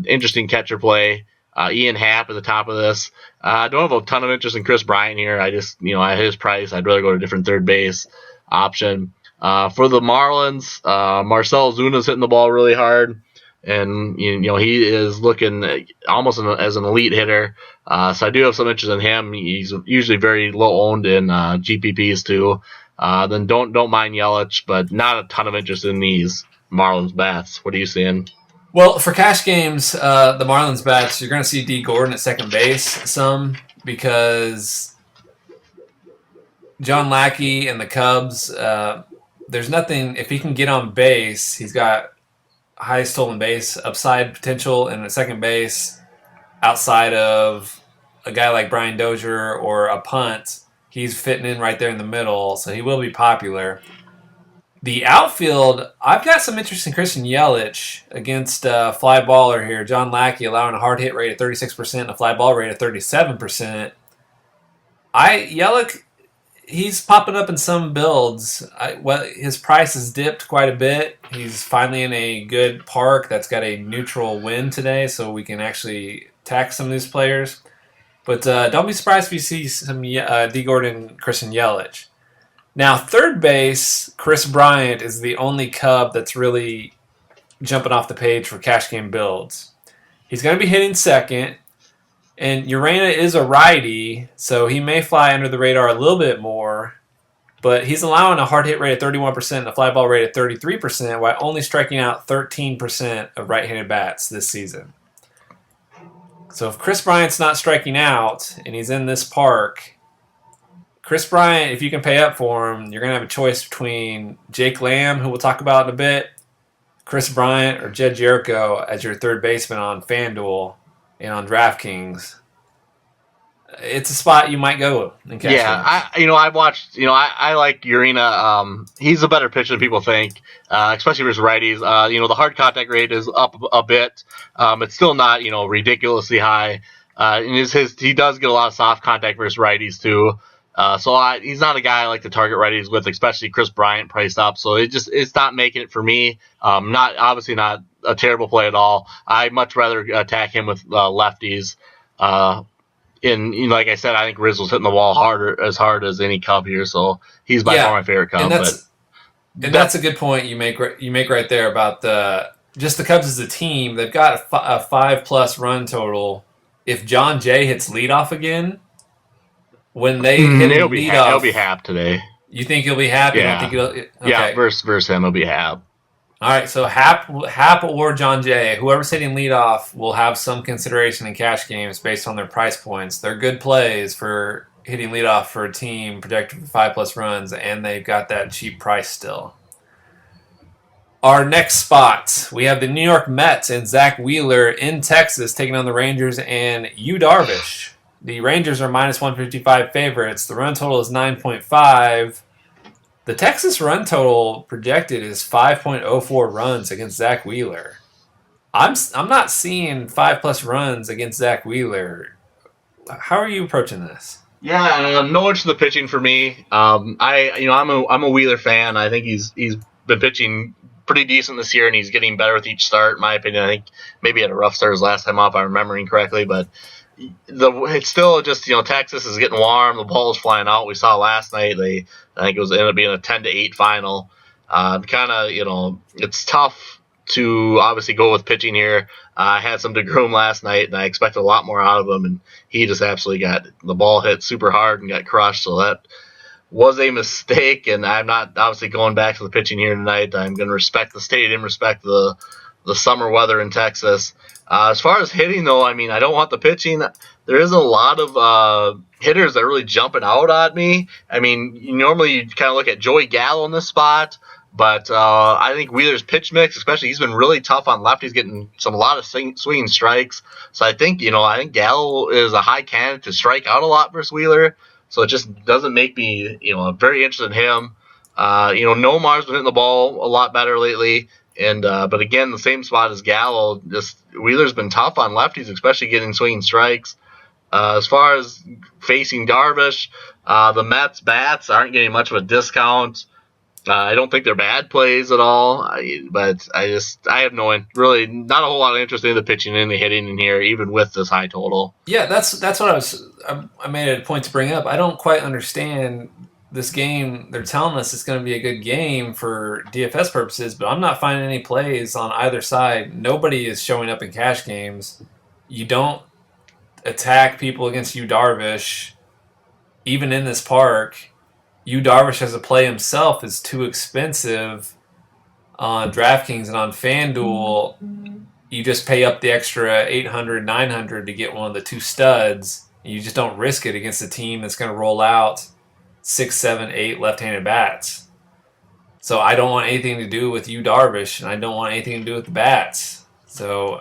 Speaker 2: interesting catcher play. Ian Happ at the top of this. I don't have a ton of interest in Chris Bryant here. I just, at his price, I'd rather go to a different third base option. For the Marlins, Marcell Zuna's hitting the ball really hard. And, he is looking almost as an elite hitter. So I do have some interest in him. He's usually very low owned in GPPs too. Then don't mind Yelich, but not a ton of interest in these Marlins bats. What are you seeing?
Speaker 3: Well, for cash games, the Marlins bats, you're going to see D. Gordon at second base some because John Lackey and the Cubs, there's nothing, if he can get on base, he's got high stolen base upside potential in the second base outside of a guy like Brian Dozier or a punt. He's fitting in right there in the middle, so he will be popular. The outfield, I've got some interest in Christian Yelich against fly baller here. John Lackey allowing a hard hit rate of 36% and a fly ball rate of 37%. Yelich, he's popping up in some builds. His price has dipped quite a bit. He's finally in a good park that's got a neutral wind today, so we can actually tax some of these players. But don't be surprised if you see some D. Gordon, Christian Yelich. Now, third base, Chris Bryant is the only Cub that's really jumping off the page for cash game builds. He's going to be hitting second, and Urena is a righty, so he may fly under the radar a little bit more, but he's allowing a hard hit rate of 31% and a fly ball rate of 33% while only striking out 13% of right-handed bats this season. So if Chris Bryant's not striking out and he's in this park, Chris Bryant, if you can pay up for him, you're going to have a choice between Jake Lamb, who we'll talk about in a bit, Chris Bryant, or Jed Jericho as your third baseman on FanDuel and on DraftKings. It's a spot you might go in cash.
Speaker 2: Yeah, I've watched. I like Urena. He's a better pitcher than people think, especially versus righties. The hard contact rate is up a bit. It's still not ridiculously high. And he does get a lot of soft contact versus righties too. He's not a guy I like to target righties with, especially Chris Bryant priced up. So it's not making it for me. Obviously not a terrible play at all. I'd much rather attack him with lefties. Like I said, I think Rizzo's hitting the wall as hard as any Cub here. So he's by far my favorite Cub.
Speaker 3: And that's a good point you make right there about the Cubs as a team. They've got a 5+ run total. If John Jay hits leadoff again. When they hit
Speaker 2: he'll be Happ today.
Speaker 3: You think he'll be Happ?
Speaker 2: Yeah.
Speaker 3: Okay.
Speaker 2: Yeah, versus him, he'll be Happ.
Speaker 3: All right, so Happ or John Jay, whoever's hitting leadoff will have some consideration in cash games based on their price points. They're good plays for hitting leadoff for a team projected for 5+ runs, and they've got that cheap price still. Our next spot, we have the New York Mets and Zach Wheeler in Texas taking on the Rangers and Yu Darvish. The Rangers are -155 favorites. The run total is 9.5. The Texas run total projected is 5.04 runs against Zach Wheeler. I'm not seeing 5+ runs against Zach Wheeler. How are you approaching this?
Speaker 2: Yeah, no interest in the pitching for me. I'm a Wheeler fan. I think he's been pitching pretty decent this year, and he's getting better with each start. In my opinion, I think maybe he had a rough start his last time up, if I'm remembering correctly, but. It's still just Texas is getting warm. The ball is flying out. We saw last night. I think it ended up being a 10-8 final. It's tough to obviously go with pitching here. I had some DeGrom last night, and I expected a lot more out of him, and he just absolutely got the ball hit super hard and got crushed. So that was a mistake, and I'm not obviously going back to the pitching here tonight. I'm going to respect the stadium, respect the summer weather in Texas. As far as hitting, though, I don't want the pitching. There isn't a lot of hitters that are really jumping out at me. Normally you kind of look at Joey Gallo in this spot, but I think Wheeler's pitch mix, especially, he's been really tough on lefties, getting a lot of swinging strikes. So I think Gallo is a high candidate to strike out a lot versus Wheeler. So it just doesn't make me very interested in him. Nomar's been hitting the ball a lot better lately. And but again, the same spot as Gallo. Just Wheeler's been tough on lefties, especially getting swinging strikes. As far as facing Darvish, the Mets bats aren't getting much of a discount. I don't think they're bad plays at all, but I have really not a whole lot of interest in the pitching and the hitting in here, even with this high total.
Speaker 3: Yeah, that's what I made it a point to bring up. I don't quite understand this game. They're telling us it's going to be a good game for DFS purposes, but I'm not finding any plays on either side. Nobody is showing up in cash games. You don't attack people against Yu Darvish, even in this park. Yu Darvish as a play himself is too expensive on DraftKings, and on FanDuel, you just pay up the extra $800, $900 to get one of the two studs. You just don't risk it against a team that's going to roll out 6, 7, 8 left-handed bats. So I don't want anything to do with Yu Darvish, and I don't want anything to do with the bats. So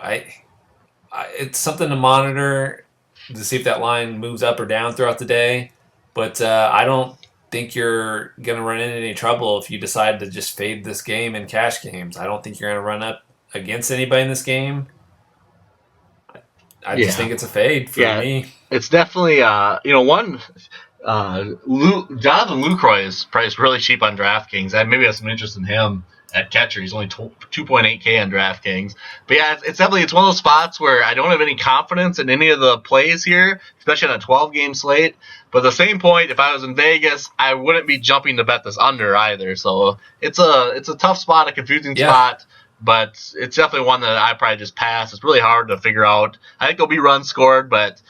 Speaker 3: it's something to monitor to see if that line moves up or down throughout the day. But I don't think you're going to run into any trouble if you decide to just fade this game in cash games. I don't think you're going to run up against anybody in this game. I just think it's a fade for me.
Speaker 2: It's definitely, Jonathan Lucroy is priced really cheap on DraftKings. I maybe have some interest in him at catcher. He's only 2.8K on DraftKings. But yeah, it's one of those spots where I don't have any confidence in any of the plays here, especially on a 12-game slate. But at the same point, if I was in Vegas, I wouldn't be jumping to bet this under either. So it's a tough spot, a confusing spot. But it's definitely one that I probably just pass. It's really hard to figure out. I think there'll be runs scored, but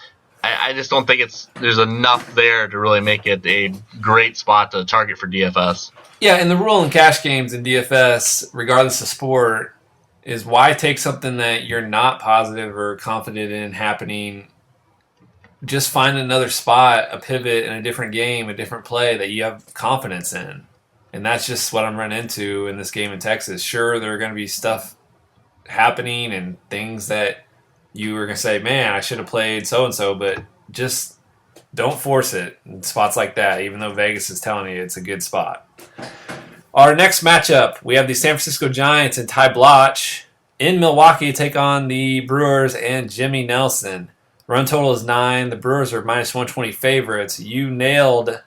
Speaker 2: I just don't think there's enough there to really make it a great spot to target for DFS.
Speaker 3: Yeah, and the rule in cash games in DFS, regardless of sport, is why take something that you're not positive or confident in happening. Just find another spot, a pivot in a different game, a different play that you have confidence in. And that's just what I'm running into in this game in Texas. Sure, there are going to be stuff happening and things that you were going to say, man, I should have played so-and-so, but just don't force it in spots like that, even though Vegas is telling you it's a good spot. Our next matchup, we have the San Francisco Giants and Ty Bloch in Milwaukee take on the Brewers and Jimmy Nelson. Run total is 9. The Brewers are minus 120 favorites. You nailed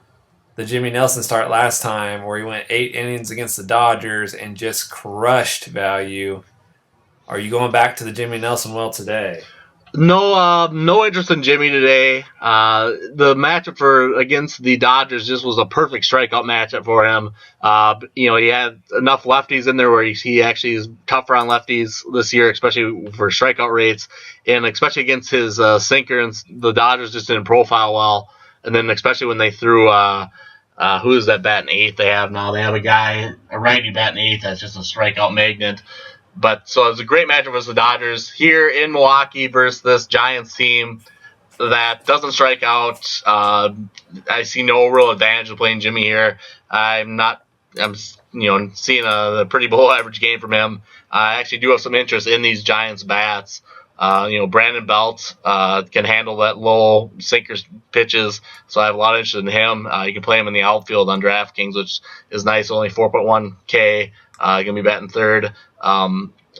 Speaker 3: the Jimmy Nelson start last time where he went 8 innings against the Dodgers and just crushed value. Are you going back to the Jimmy Nelson well today?
Speaker 2: No interest in Jimmy today. The matchup against the Dodgers just was a perfect strikeout matchup for him. He had enough lefties in there where he actually is tougher on lefties this year, especially for strikeout rates, and especially against his sinker. And the Dodgers just didn't profile well. And then especially when they threw who is that batting eighth they have now? They have a righty batting eighth that's just a strikeout magnet. But so it was a great matchup versus the Dodgers here in Milwaukee versus this Giants team that doesn't strike out. I see no real advantage of playing Jimmy here. I'm seeing a pretty below average game from him. I actually do have some interest in these Giants bats. Brandon Belt can handle that low sinker pitches, so I have a lot of interest in him. You can play him in the outfield on DraftKings, which is nice, only 4.1K. Going to be batting third.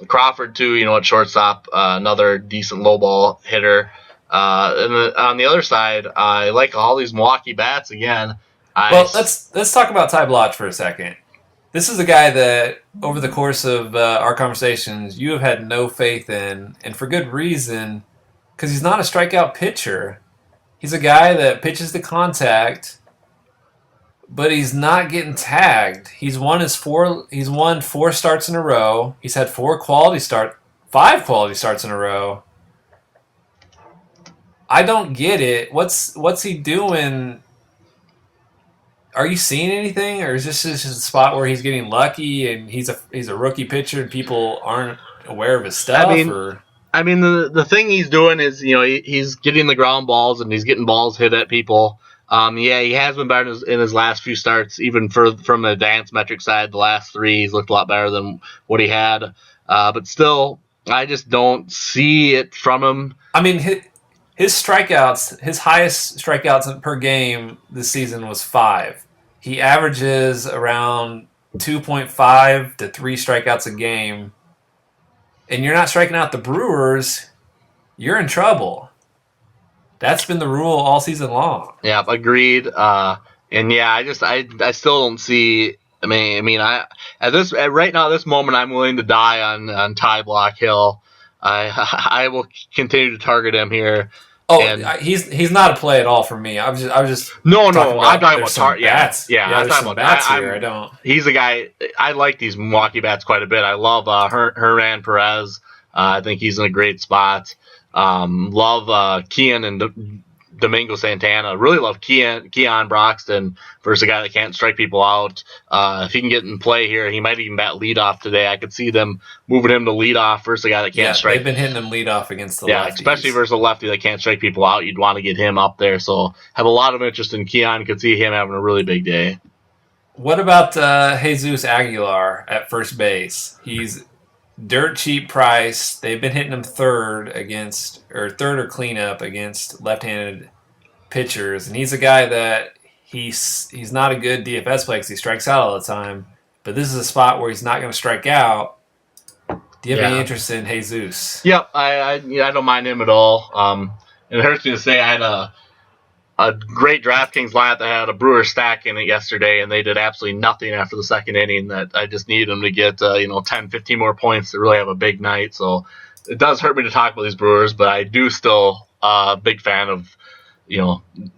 Speaker 2: Crawford, too, at shortstop, another decent low ball hitter. And on the other side, I like all these Milwaukee bats again.
Speaker 3: Let's talk about Ty Bloch for a second. This is a guy that, over the course of our conversations, you have had no faith in, and for good reason, because he's not a strikeout pitcher. He's a guy that pitches to contact, but he's not getting tagged. He's won 4 starts in a row. He's had 5 quality starts in a row. I don't get it. What's he doing? Are you seeing anything, or is this just a spot where he's getting lucky and he's a rookie pitcher and people aren't aware of his stuff?
Speaker 2: The thing he's doing is he's getting the ground balls and he's getting balls hit at people. He has been better in his last few starts, even from the advanced metric side. The last 3, he's looked a lot better than what he had. But still, I just don't see it from him.
Speaker 3: His strikeouts, his highest strikeouts per game this season was 5. He averages around 2.5 to 3 strikeouts a game. And you're not striking out the Brewers, you're in trouble. That's been the rule all season long.
Speaker 2: Yeah, agreed. And yeah, I still don't see. Right now at this moment, I'm willing to die on Ty Block Hill. I will continue to target him here.
Speaker 3: Oh,
Speaker 2: And
Speaker 3: he's not a play at all for me. I was just
Speaker 2: no,
Speaker 3: talking
Speaker 2: I'm talking
Speaker 3: there's
Speaker 2: about
Speaker 3: some bats.
Speaker 2: Yeah, I'm
Speaker 3: there's
Speaker 2: talking
Speaker 3: some
Speaker 2: about
Speaker 3: bats here. I don't.
Speaker 2: He's a guy. I like these Milwaukee bats quite a bit. I love Hernan Perez. I think he's in a great spot. Love Kian and Domingo Santana. Really love Keon Broxton versus a guy that can't strike people out. If he can get in play here, he might even bat leadoff today. I could see them moving him to leadoff versus a guy that can't strike.
Speaker 3: They've been hitting him leadoff against the lefties.
Speaker 2: Especially versus a lefty that can't strike people out. You'd want to get him up there. So have a lot of interest in Keon. Could see him having a really big day.
Speaker 3: What about Jesus Aguilar at first base? He's dirt cheap price. They've been hitting him third or cleanup against left-handed pitchers, and he's a guy that he's not a good DFS play because he strikes out all the time. But this is a spot where he's not going to strike out. Do you have any interest in Jesus?
Speaker 2: Yep, I don't mind him at all. It hurts me to say I had a great DraftKings lineup that had a Brewer stack in it yesterday, and they did absolutely nothing after the second inning. That I just needed them to get 10, 15 more points to really have a big night. So it does hurt me to talk about these Brewers, but I do still big fan of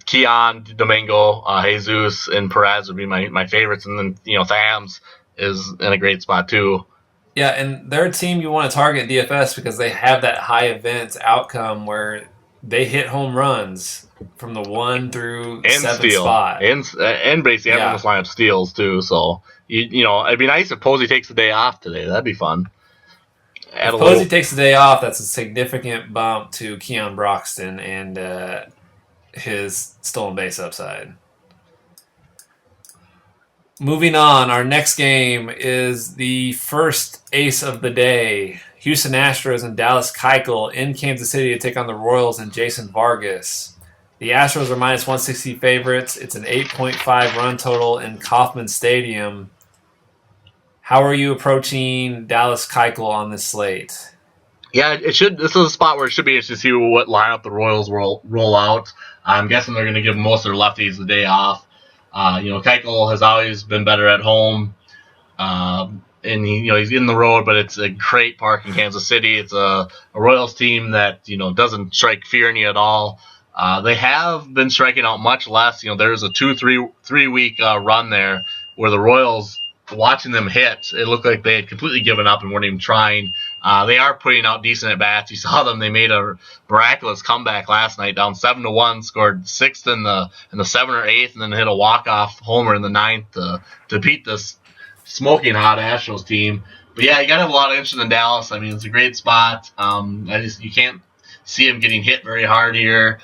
Speaker 2: Keon, Domingo, Jesus, and Perez would be my favorites, and then Thams is in a great spot too.
Speaker 3: Yeah, and they're a team you want to target DFS because they have that high event outcome where they hit home runs from the 1 through 7 spot.
Speaker 2: And basically everyone in this lineup steals too. So it'd be nice if Posey takes the day off today. That'd be fun.
Speaker 3: If Posey takes the day off, that's a significant bump to Keon Broxton and his stolen base upside. Moving on, our next game is the first ace of the day. Houston Astros and Dallas Keuchel in Kansas City to take on the Royals and Jason Vargas. The Astros are minus 160 favorites. It's an 8.5 run total in Kauffman Stadium. How are you approaching Dallas Keuchel on this slate?
Speaker 2: Yeah, it should. This is a spot where it should be interesting to see what lineup the Royals roll out. I'm guessing they're going to give most of their lefties the day off. Keuchel has always been better at home, and he's in the road, but it's a great park in Kansas City. It's a Royals team that doesn't strike fear in you at all. They have been striking out much less. There's a 3 week run there where the Royals, watching them hit, it looked like they had completely given up and weren't even trying. They are putting out decent at bats. You saw them; they made a miraculous comeback last night, down 7-1, scored sixth in the 7th or 8th, and then hit a walk-off homer in the 9th to beat this smoking hot Astros team. But yeah, you gotta have a lot of interest in Dallas. I mean, it's a great spot. You can't see him getting hit very hard here.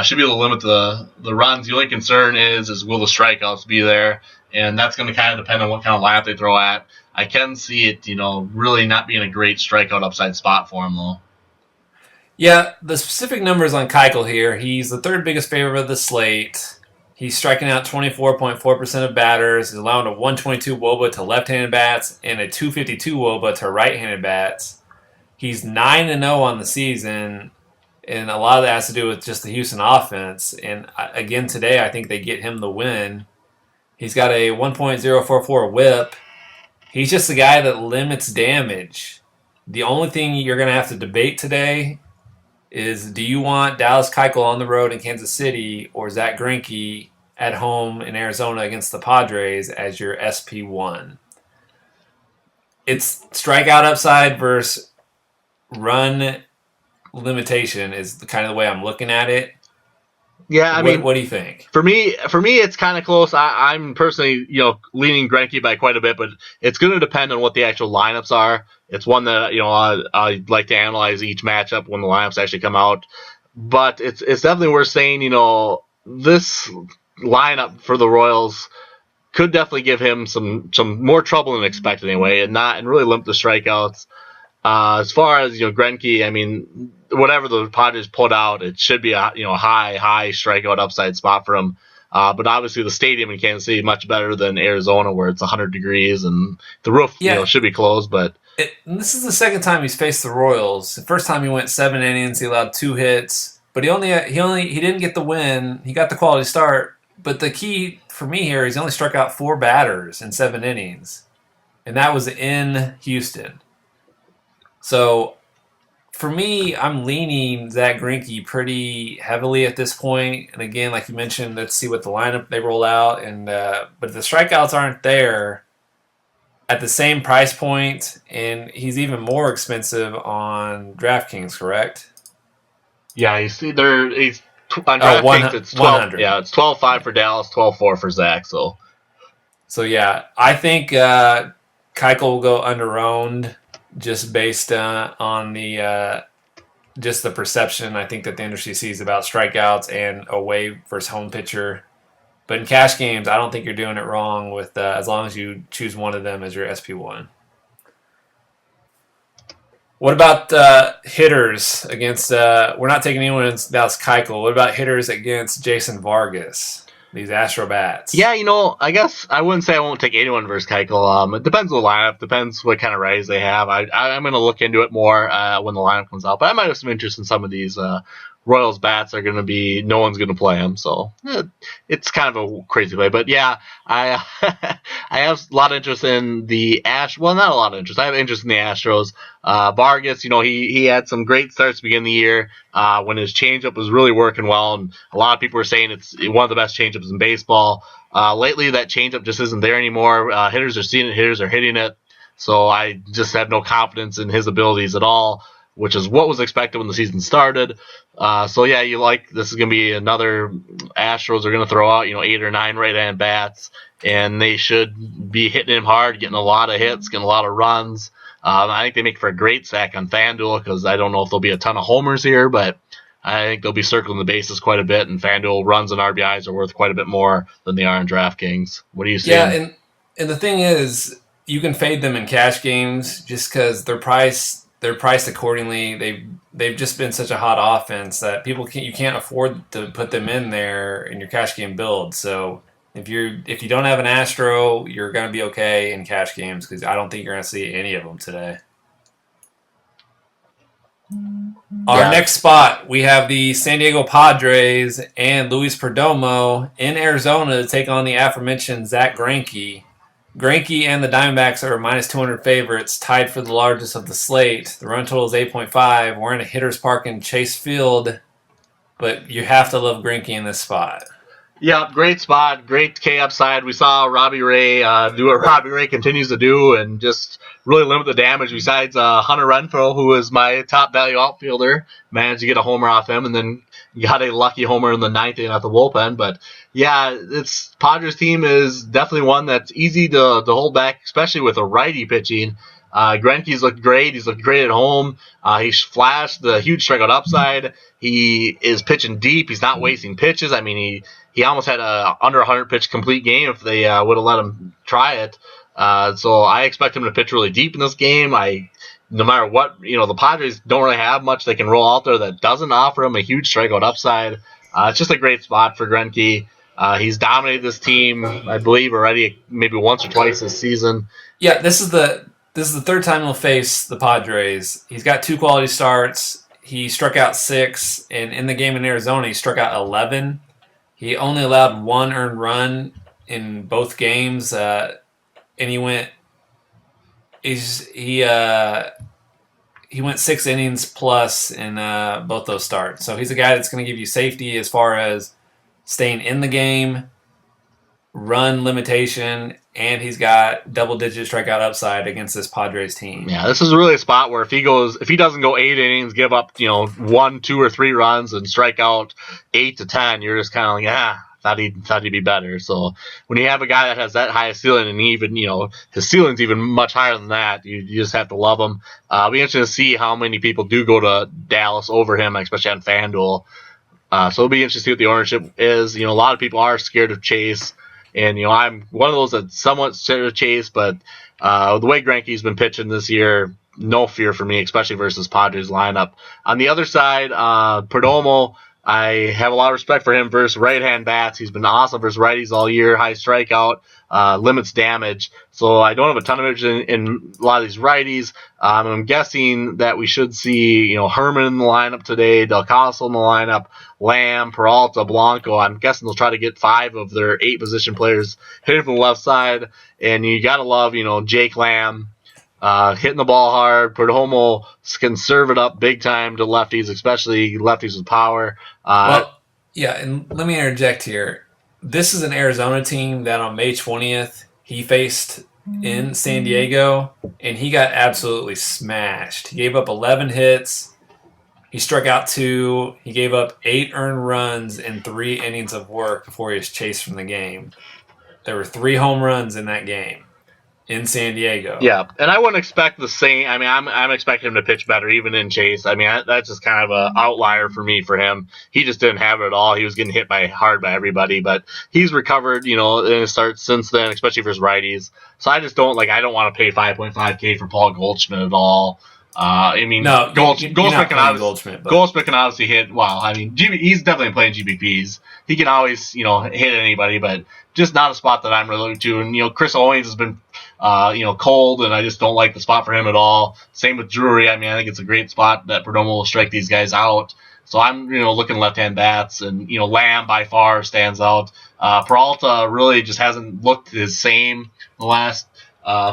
Speaker 2: Should be able to limit the runs. The only concern is will the strikeouts be there? And that's going to kind of depend on what kind of lineup they throw at. I can see it, really not being a great strikeout upside spot for him, though.
Speaker 3: Yeah, the specific numbers on Keuchel here. He's the third biggest favorite of the slate. He's striking out 24.4% of batters. He's allowing a 122 WOBA to left-handed bats and a 252 WOBA to right-handed bats. He's 9-0 on the season, and a lot of that has to do with just the Houston offense. And again, today, I think they get him the win. He's got a 1.044 whip. He's just a guy that limits damage. The only thing you're going to have to debate today is, do you want Dallas Keuchel on the road in Kansas City or Zach Greinke at home in Arizona against the Padres as your SP1? It's strikeout upside versus run limitation is kind of the way I'm looking at it.
Speaker 2: Yeah,
Speaker 3: what do you think?
Speaker 2: For me, it's kind of close. I'm personally, leaning Greinke by quite a bit, but it's going to depend on what the actual lineups are. It's one that I like to analyze each matchup when the lineups actually come out. But it's definitely worth saying, this lineup for the Royals could definitely give him some more trouble than expected anyway, and really limit the strikeouts. As far as Greinke, whatever the Padres put out, it should be a high strikeout upside spot for him. But obviously the stadium in Kansas City is much better than Arizona, where it's 100 degrees and the roof should be closed. But
Speaker 3: this is the second time he's faced the Royals. The first time he went 7 innings, he allowed 2 hits. but he didn't get the win. He got the quality start, but the key for me here is he only struck out 4 batters in 7 innings, and that was in Houston. So for me, I'm leaning Zach Greinke pretty heavily at this point. And again, like you mentioned, let's see what the lineup they roll out. And but if the strikeouts aren't there at the same price point, and he's even more expensive on DraftKings, correct?
Speaker 2: Yeah, you see, he's on DraftKings. It's 12.
Speaker 3: 100.
Speaker 2: Yeah, it's 12.5 for Dallas, 12.4 for Zach. So
Speaker 3: yeah, I think Keuchel will go under-owned just based on the just the perception I think that the industry sees about strikeouts and away versus home pitcher. But in cash games, I don't think you're doing it wrong with as long as you choose one of them as your SP1. What about hitters against? We're not taking anyone in Dallas Keuchel. What about hitters against Jason Vargas? These Astro bats.
Speaker 2: yeah, I guess I wouldn't say I won't take anyone versus Keuchel. It depends on the lineup, depends what kind of righties they have. I'm going to look into it more when the lineup comes out. But I might have some interest in some of these Royals bats are going to be, no one's going to play them. So it's kind of a crazy play. But yeah, I I have a lot of interest in the well, not a lot of interest. I have interest in the Astros. Vargas, he had some great starts to begin the year when his changeup was really working well. And a lot of people were saying it's one of the best changeups in baseball. Lately, that changeup just isn't there anymore. Hitters are seeing it. Hitters are hitting it. So I just have no confidence in his abilities at all, which is what was expected when the season started. So yeah, this is going to be another Astros are going to throw out, 8 or 9 right-hand bats, and they should be hitting him hard, getting a lot of hits, getting a lot of runs. I think they make for a great sack on FanDuel because I don't know if there'll be a ton of homers here, but I think they'll be circling the bases quite a bit, and FanDuel runs and RBIs are worth quite a bit more than they are in DraftKings. What do you see?
Speaker 3: Yeah, and the thing is, you can fade them in cash games just because they're priced accordingly. They've just been such a hot offense that you can't afford to put them in there in your cash game build. So if you don't have an Astro, you're going to be okay in cash games because I don't think you're going to see any of them today. Our next spot, we have the San Diego Padres and Luis Perdomo in Arizona to take on the aforementioned Zach Greinke. Greinke and the Diamondbacks are minus 200 favorites, tied for the largest of the slate. The run total is 8.5. We're in a hitter's park in Chase Field, but you have to love Greinke in this spot.
Speaker 2: Yeah, great spot, great K upside. We saw Robbie Ray do what Robbie Ray continues to do and just really limit the damage. Besides Hunter Renfroe, who was my top value outfielder, managed to get a homer off him, and then got a lucky homer in the 9th inning at the bullpen. But yeah, it's Padres team is definitely one that's easy to hold back, especially with a righty pitching. Greinke's looked great. He's looked great at home. He's flashed the huge strikeout upside. He is pitching deep. He's not wasting pitches. I mean, he almost had a under 100 pitch complete game if they would have let him try it. So I expect him to pitch really deep in this game. No matter what, the Padres don't really have much they can roll out there that doesn't offer him a huge strikeout upside. It's just a great spot for Greinke. He's dominated this team, I believe, already maybe once or twice this season.
Speaker 3: Yeah, this is the third time he'll face the Padres. He's got 2 quality starts. He struck out 6, and in the game in Arizona, he struck out 11. He only allowed 1 earned run in both games, and he went 6 innings plus in both those starts. So he's a guy that's going to give you safety as far as staying in the game, run limitation, and he's got double-digit strikeout upside against this Padres team.
Speaker 2: Yeah, this is really a spot where if he doesn't go 8 innings, give up 1, 2, or 3 runs and strike out 8 to 10, you're just kind of like, thought he'd be better. So when you have a guy that has that high ceiling and even his ceiling's even much higher than that, you just have to love him. It'll be interesting to see how many people do go to Dallas over him, especially on FanDuel. So it'll be interesting to see what the ownership is. A lot of people are scared of Chase. And, I'm one of those that's somewhat scared of Chase, but the way Greinke's been pitching this year, no fear for me, especially versus Padres lineup. On the other side, Perdomo, I have a lot of respect for him versus right-hand bats. He's been awesome versus righties all year. High strikeout, limits damage. So I don't have a ton of interest in a lot of these righties. I'm guessing that we should see, Herman in the lineup today, Del Caso in the lineup, Lamb, Peralta, Blanco. I'm guessing they'll try to get 5 of their 8 position players hitting from the left side. And you got to love, Jake Lamb. Hitting the ball hard. Perdomo can serve it up big time to lefties, especially lefties with power.
Speaker 3: And let me interject here. This is an Arizona team that on May 20th he faced in San Diego, and he got absolutely smashed. He gave up 11 hits. He struck out 2. He gave up 8 earned runs in 3 innings of work before he was chased from the game. There were 3 home runs in that game. In San Diego.
Speaker 2: Yeah, and I wouldn't expect the same. I mean, I'm expecting him to pitch better even in chase. I mean, that's just kind of an outlier for him. He just didn't have it at all. He was getting hit hard by everybody, but he's recovered, in his starts since then, especially for his righties. So I just don't want to pay $5.5K for Paul Goldschmidt at all. Goldschmidt can obviously hit. Well, I mean, he's definitely playing GPPs. He can always, hit anybody, but just not a spot that I'm really to. And Chris Owings has been, cold, and I just don't like the spot for him at all. Same with Drury. I mean, I think it's a great spot that Perdomo will strike these guys out. So I'm, looking left-hand bats, and Lamb by far stands out. Peralta really just hasn't looked the same the last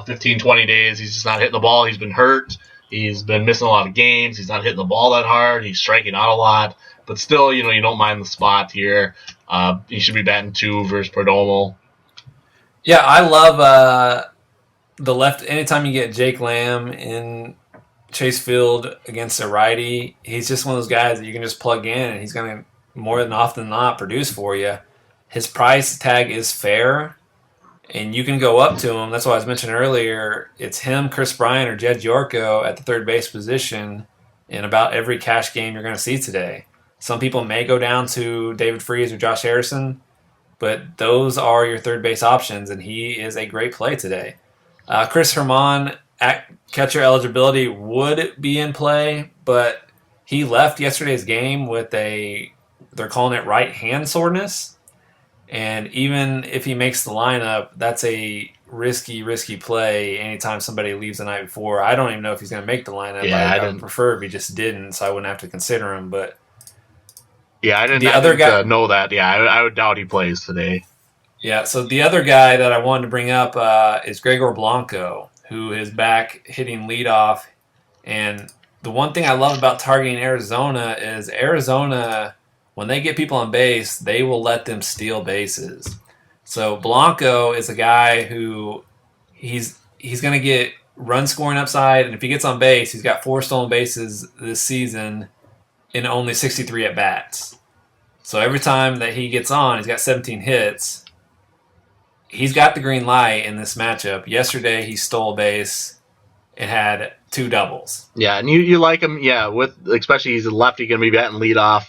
Speaker 2: 15, 20 days. He's just not hitting the ball. He's been hurt. He's been missing a lot of games. He's not hitting the ball that hard. He's striking out a lot. But still, you don't mind the spot here. He should be batting 2 versus Perdomo.
Speaker 3: Yeah, I love the left. Anytime you get Jake Lamb in Chase Field against a righty, he's just one of those guys that you can just plug in, and he's going to, more than often than not, produce for you. His price tag is fair, and you can go up to him. That's why I was mentioning earlier. It's him, Chris Bryant, or Jed Yorko at the third base position in about every cash game you're going to see today. Some people may go down to David Freese or Josh Harrison, but those are your third base options, and he is a great play today. Chris Herman at catcher eligibility would be in play, but he left yesterday's game with they're calling it right hand soreness. And even if he makes the lineup, that's a risky play anytime somebody leaves the night before. I don't even know if he's going to make the lineup.
Speaker 2: Yeah,
Speaker 3: I would prefer if he just didn't, so I wouldn't have to consider him. But
Speaker 2: yeah, I didn't know that. Yeah, I would doubt he plays today.
Speaker 3: Yeah, so the other guy that I wanted to bring up is Gregor Blanco, who is back hitting leadoff. And the one thing I love about targeting Arizona is Arizona, when they get people on base, they will let them steal bases. So Blanco is a guy who he's going to get run scoring upside, and if he gets on base, he's got 4 stolen bases this season in only 63 at-bats. So every time that he gets on, he's got 17 hits. He's got the green light in this matchup. Yesterday, he stole a base and had 2 doubles.
Speaker 2: Yeah, and you like him, with especially he's a lefty, going to be batting leadoff.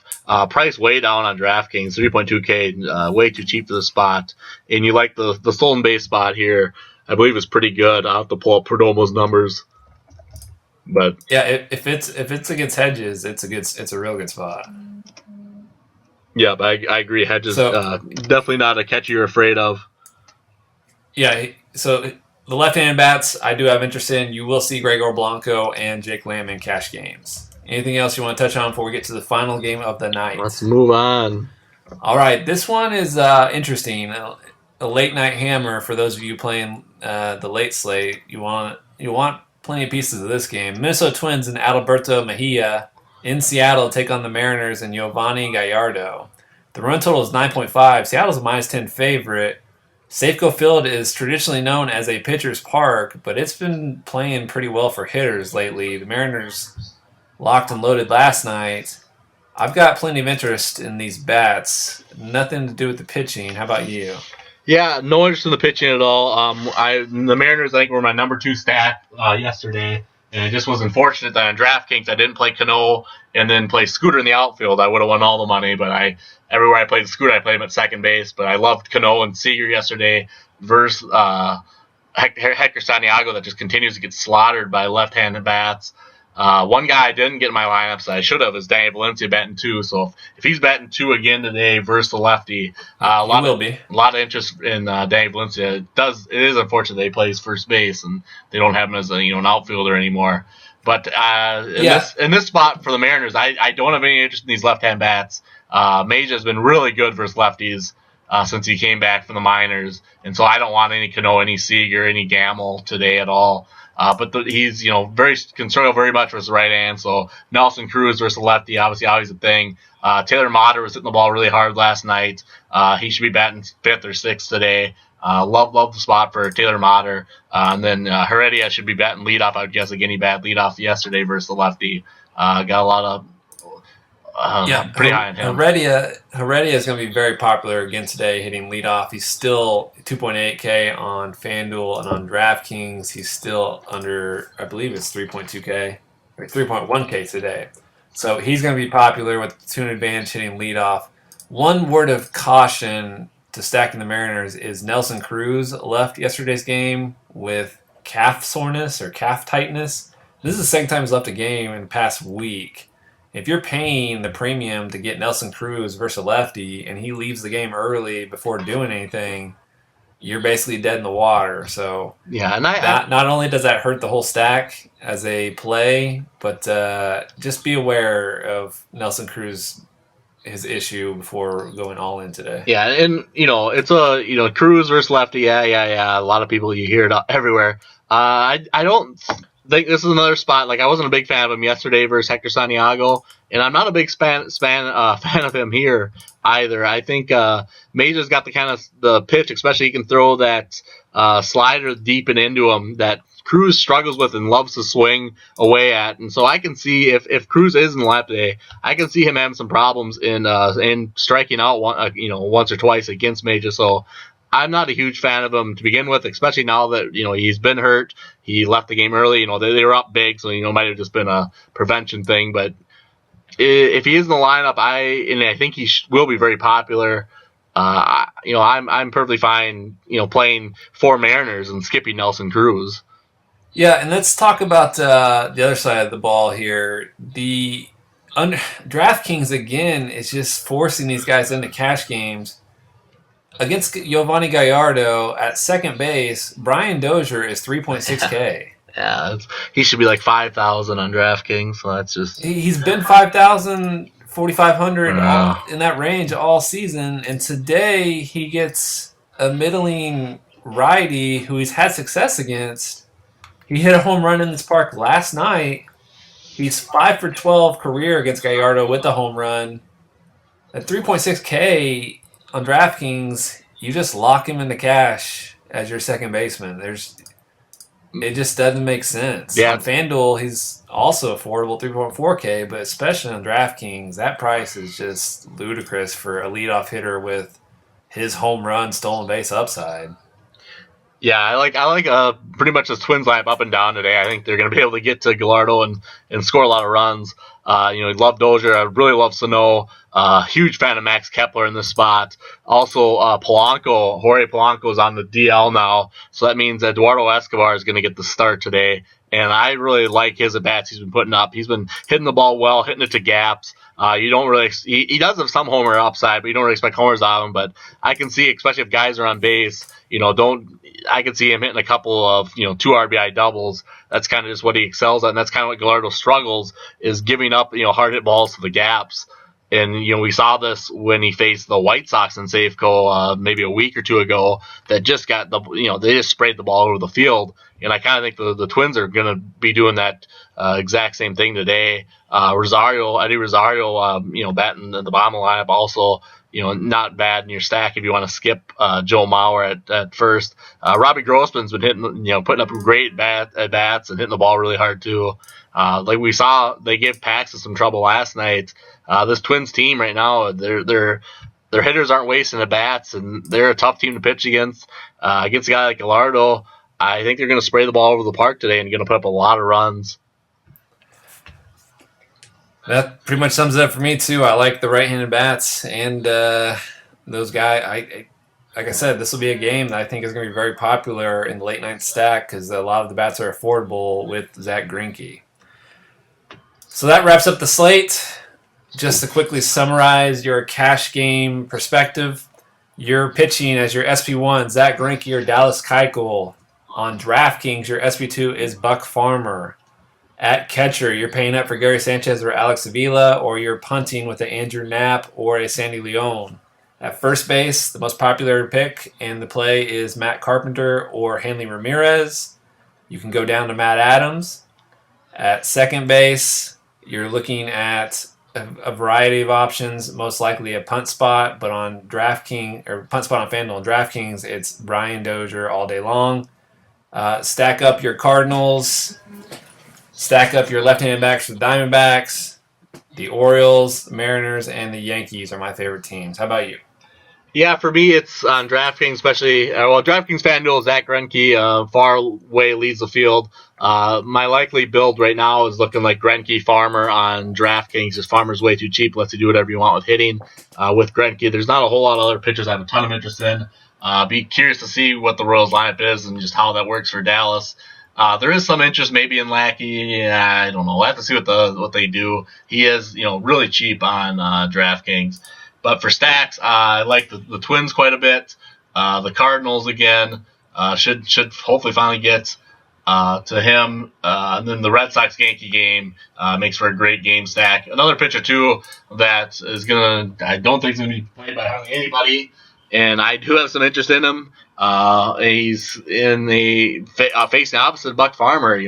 Speaker 2: Price way down on DraftKings, 3.2K, way too cheap for the spot. And you like the stolen base spot here. I believe it's pretty good. I'll have to pull up Perdomo's numbers. But
Speaker 3: yeah, if it's against Hedges, it's a real good spot.
Speaker 2: Yeah, but I agree. Hedges definitely not a catcher you're afraid of.
Speaker 3: Yeah, so the left-handed bats I do have interest in. You will see Gregor Blanco and Jake Lamb in cash games. Anything else you want to touch on before we get to the final game of the night?
Speaker 2: Let's move on.
Speaker 3: All right, this one is interesting. A late-night hammer for those of you playing the late slate. You want plenty of pieces of this game. Minnesota Twins and Adalberto Mejia in Seattle take on the Mariners and Giovanni Gallardo. The run total is 9.5. Seattle's a -10 favorite. Safeco Field is traditionally known as a pitcher's park, but it's been playing pretty well for hitters lately. The Mariners locked and loaded last night. I've got plenty of interest in these bats. Nothing to do with the pitching. How about you?
Speaker 2: Yeah, no interest in the pitching at all. The Mariners, I think, were my number 2 stat yesterday, and it just was unfortunate that on DraftKings I didn't play Cano and then play Scooter in the outfield. I would have won all the money, but everywhere I played Scooter, I played him at second base. But I loved Cano and Seager yesterday versus Hector Santiago that just continues to get slaughtered by left-handed bats. One guy I didn't get in my lineups that I should have is Danny Valencia batting 2. So if he's batting 2 again today versus the lefty, a lot of interest in Danny Valencia. It is unfortunate that he plays first base and they don't have him as an outfielder anymore. But in this spot for the Mariners, I don't have any interest in these left-hand bats. Major has been really good versus lefties since he came back from the minors, and so I don't want any Cano, any Seager, any Gamble today at all. But he's can struggle very much versus the right hand. So Nelson Cruz versus the lefty, obviously always a thing. Taylor Motter was hitting the ball really hard last night. He should be batting 5th or 6th today. Love the spot for Taylor Motter. And then Heredia should be batting leadoff, I would guess. Again, he batted leadoff yesterday versus the lefty. Got a lot of pretty high on him.
Speaker 3: Heredia is going to be very popular again today, hitting leadoff. He's still 2.8K on FanDuel and on DraftKings. He's still under, I believe it's 3.2K or 3.1K today. So he's going to be popular with 2 advantage hitting leadoff. One word of caution to stacking the Mariners is Nelson Cruz left yesterday's game with calf soreness or calf tightness. This is the second time he's left a game in the past week. If you're paying the premium to get Nelson Cruz versus a lefty and he leaves the game early before doing anything, you're basically dead in the water. So
Speaker 2: yeah, and
Speaker 3: not only does that hurt the whole stack as a play, but just be aware of Nelson Cruz, his issue before going all in today.
Speaker 2: Yeah, and it's a Cruz versus lefty. Yeah. A lot of people, you hear it everywhere. I don't think this is another spot. Like, I wasn't a big fan of him yesterday versus Hector Santiago, and I'm not a big fan of him here either. I think Major's got the pitch, especially he can throw that slider deep and into him that Cruz struggles with and loves to swing away at. And so I can see if Cruz is in the lap day, I can see him having some problems in striking out once or twice against Major. So I'm not a huge fan of him to begin with, especially now that he's been hurt. He left the game early. They were up big, so it might have just been a prevention thing. But if he is in the lineup, I think he will be very popular. I'm perfectly fine, playing 4 Mariners and skipping Nelson Cruz.
Speaker 3: Yeah, and let's talk about the other side of the ball here. The DraftKings, again, is just forcing these guys into cash games. Against Giovanni Gallardo at second base, Brian Dozier is 3.6K.
Speaker 2: Yeah, he should be like 5,000 on DraftKings, so that's just...
Speaker 3: He's been 5,000, 4,500 in that range all season, and today he gets a middling righty who he's had success against. He hit a home run in this park last night. He's 5 for 12 career against Gallardo with the home run. At 3.6K on DraftKings, you just lock him into cash as your second baseman. It just doesn't make sense.
Speaker 2: Yeah.
Speaker 3: On FanDuel, he's also affordable, 3.4K, but especially on DraftKings, that price is just ludicrous for a leadoff hitter with his home run stolen base upside.
Speaker 2: Yeah, I like pretty much this Twins lineup up and down today. I think they're going to be able to get to Gallardo and score a lot of runs. Love Dozier. I really love Sano. Huge fan of Max Kepler in this spot. Also, Jorge Polanco is on the DL now, so that means Eduardo Escobar is going to get the start today. And I really like his at-bats he's been putting up. He's been hitting the ball well, hitting it to gaps. You don't really he does have some homer upside, but you don't really expect homers out of him. But I can see, especially if guys are on base, I can see him hitting a couple of 2 RBI doubles. That's kind of just what he excels at, and that's kind of what Gallardo struggles, is giving up hard hit balls to the gaps. And we saw this when he faced the White Sox in Safeco maybe a week or 2 ago. That just got they just sprayed the ball over the field. And I kind of think the Twins are going to be doing that exact same thing today. Eddie Rosario, batting in the bottom of the lineup, also not bad in your stack if you want to skip Joe Mauer at first. Robbie Grossman's been hitting, putting up great at bats and hitting the ball really hard too. Like we saw, they gave Paxton some trouble last night. This Twins team right now, their hitters aren't wasting at bats, and they're a tough team to pitch against. Against a guy like Gallardo, I think they're going to spray the ball over the park today and going to put up a lot of runs.
Speaker 3: That pretty much sums it up for me too. I like the right-handed bats and those guys. Like I said, this will be a game that I think is going to be very popular in the late night stack because a lot of the bats are affordable with Zach Greinke. So that wraps up the slate. Just to quickly summarize your cash game perspective, you're pitching as your SP1, Zach Greinke or Dallas Keuchel. On DraftKings, your SP2 is Buck Farmer. At catcher, you're paying up for Gary Sanchez or Alex Avila, or you're punting with an Andrew Knapp or a Sandy Leon. At first base, the most popular pick and the play is Matt Carpenter or Hanley Ramirez. You can go down to Matt Adams. At second base, you're looking at a variety of options, most likely a punt spot, but on DraftKings, or punt spot on FanDuel and DraftKings, it's Brian Dozier all day long. Stack up your Cardinals, stack up your left-hand backs for the Diamondbacks. The Orioles, the Mariners, and the Yankees are my favorite teams. How about you?
Speaker 2: Yeah, for me, it's on DraftKings, especially. DraftKings FanDuel, Zach Greinke far way leads the field. My likely build right now is looking like Greinke Farmer on DraftKings. Just Farmer's way too cheap. Lets you do whatever you want with hitting. With Greinke, there's not a whole lot of other pitchers I have a ton of interest in. Be curious to see what the Royals lineup is and just how that works for Dallas. There is some interest maybe in Lackey. I don't know. We'll have to see what they do. He is really cheap on DraftKings. But for stacks, I like the Twins quite a bit. The Cardinals again should hopefully finally get to him. And then the Red Sox Yankee game makes for a great game stack. Another pitcher too that I don't think is gonna be played by hardly anybody, and I do have some interest in him. He's in the facing opposite Buck Farmer.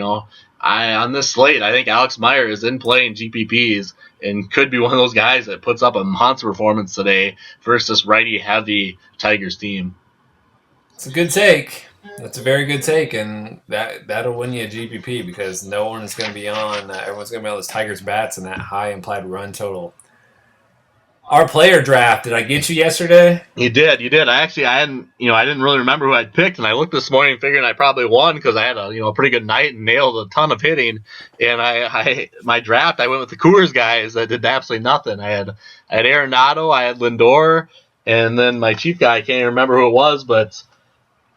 Speaker 2: On this slate, I think Alex Meyer is in play in GPPs and could be one of those guys that puts up a monster performance today versus righty-heavy Tigers team.
Speaker 3: It's a good take. That's a very good take, and that'll win you a GPP because no one's going to be on. Everyone's going to be on those Tigers bats and that high implied run total. Our player draft. Did I get you yesterday?
Speaker 2: You did. I didn't really remember who I'd picked, and I looked this morning, figuring I probably won because I had a pretty good night and nailed a ton of hitting. And my draft, I went with the Coors guys that did absolutely nothing. I had Arenado, I had Lindor, and then my cheap guy, I can't even remember who it was, but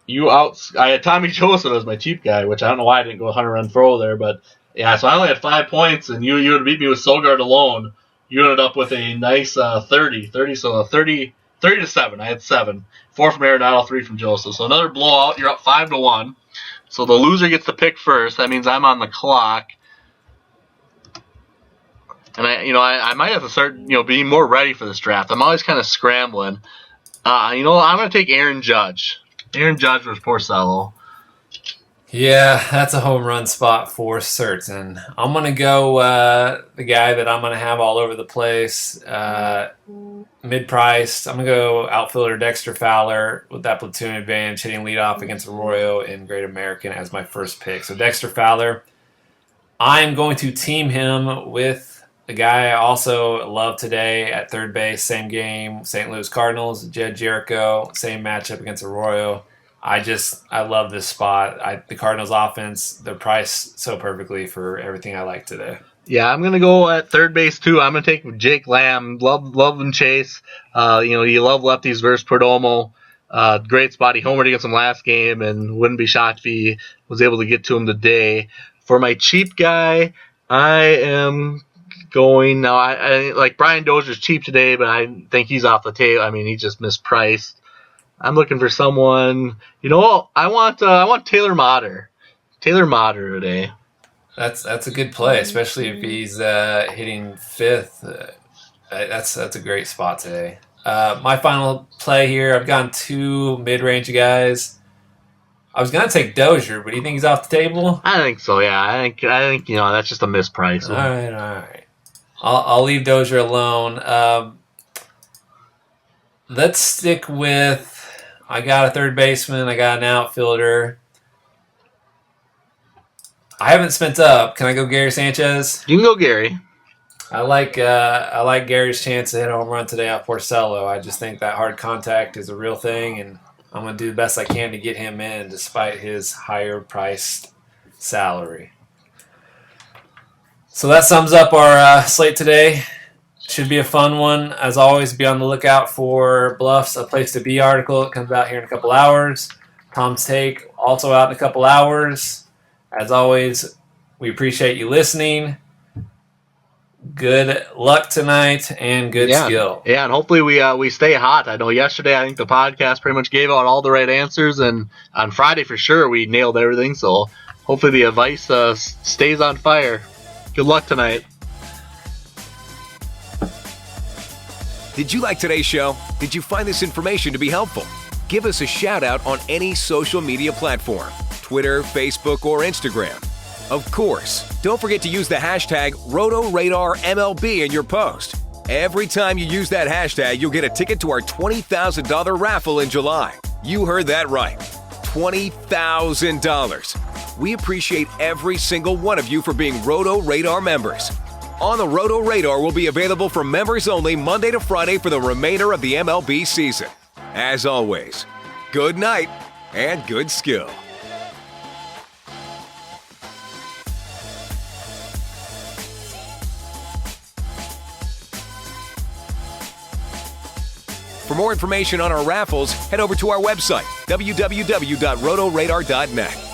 Speaker 2: I had Tommy Joseph as my cheap guy, which I don't know why I didn't go 100-run throw there, but yeah, so I only had 5 points, and you would beat me with Sogard alone. You ended up with a nice 30, so 30 to 7. I had 7. 4 from Arenado, 3 from Joseph. So another blowout. You're up 5-1. So the loser gets to pick first. That means I'm on the clock. And I might have to start being more ready for this draft. I'm always kind of scrambling. I'm going to take Aaron Judge. Aaron Judge versus Porcello.
Speaker 3: Yeah, that's a home run spot for certain. I'm going to go the guy that I'm going to have all over the place, mid-priced. I'm going to go outfielder Dexter Fowler with that platoon advantage, hitting leadoff against Arroyo in Great American as my first pick. So Dexter Fowler, I'm going to team him with the guy I also love today at third base, same game, St. Louis Cardinals, Jed Jericho, same matchup against Arroyo. I love this spot. The Cardinals offense, they're priced so perfectly for everything I like today.
Speaker 2: Yeah, I'm going to go at third base too. I'm going to take Jake Lamb. Love and chase. You love lefties versus Perdomo. Great spot. He homered against him last game and wouldn't be shocked if he was able to get to him today. For my cheap guy, I am going now. I like Brian Dozier's cheap today, but I think he's off the table. I mean, he's just mispriced. I'm looking for someone. I want Taylor Motter. Taylor Motter today.
Speaker 3: That's a good play, especially if he's hitting fifth. That's a great spot today. My final play here, I've gone 2 mid-range guys. I was gonna take Dozier, but do you think he's off the table?
Speaker 2: I think so. Yeah, I think that's just a misprice.
Speaker 3: All right. I'll leave Dozier alone. Let's stick with. I got a third baseman. I got an outfielder. I haven't spent up. Can I go Gary Sanchez?
Speaker 2: You can go Gary.
Speaker 3: I like Gary's chance to hit a home run today off Porcello. I just think that hard contact is a real thing, and I'm going to do the best I can to get him in despite his higher priced salary. So that sums up our slate today. Should be a fun one. As always, be on the lookout for Bluff's A Place to Be article. It comes out here in a couple hours. Tom's Take also out in a couple hours. As always, we appreciate you listening. Good luck tonight and good skill.
Speaker 2: Yeah, and hopefully we stay hot. I know yesterday I think the podcast pretty much gave out all the right answers, and on Friday for sure we nailed everything. So hopefully the advice stays on fire. Good luck tonight.
Speaker 1: Did you like today's show? Did you find this information to be helpful? Give us a shout out on any social media platform, Twitter, Facebook, or Instagram. Of course, don't forget to use the hashtag RotoRadarMLB in your post. Every time you use that hashtag, you'll get a ticket to our $20,000 raffle in July. You heard that right. $20,000. We appreciate every single one of you for being RotoRadar members. On the RotoRadar will be available for members only Monday to Friday for the remainder of the MLB season. As always, good night and good skill. For more information on our raffles, head over to our website, www.rotoradar.net.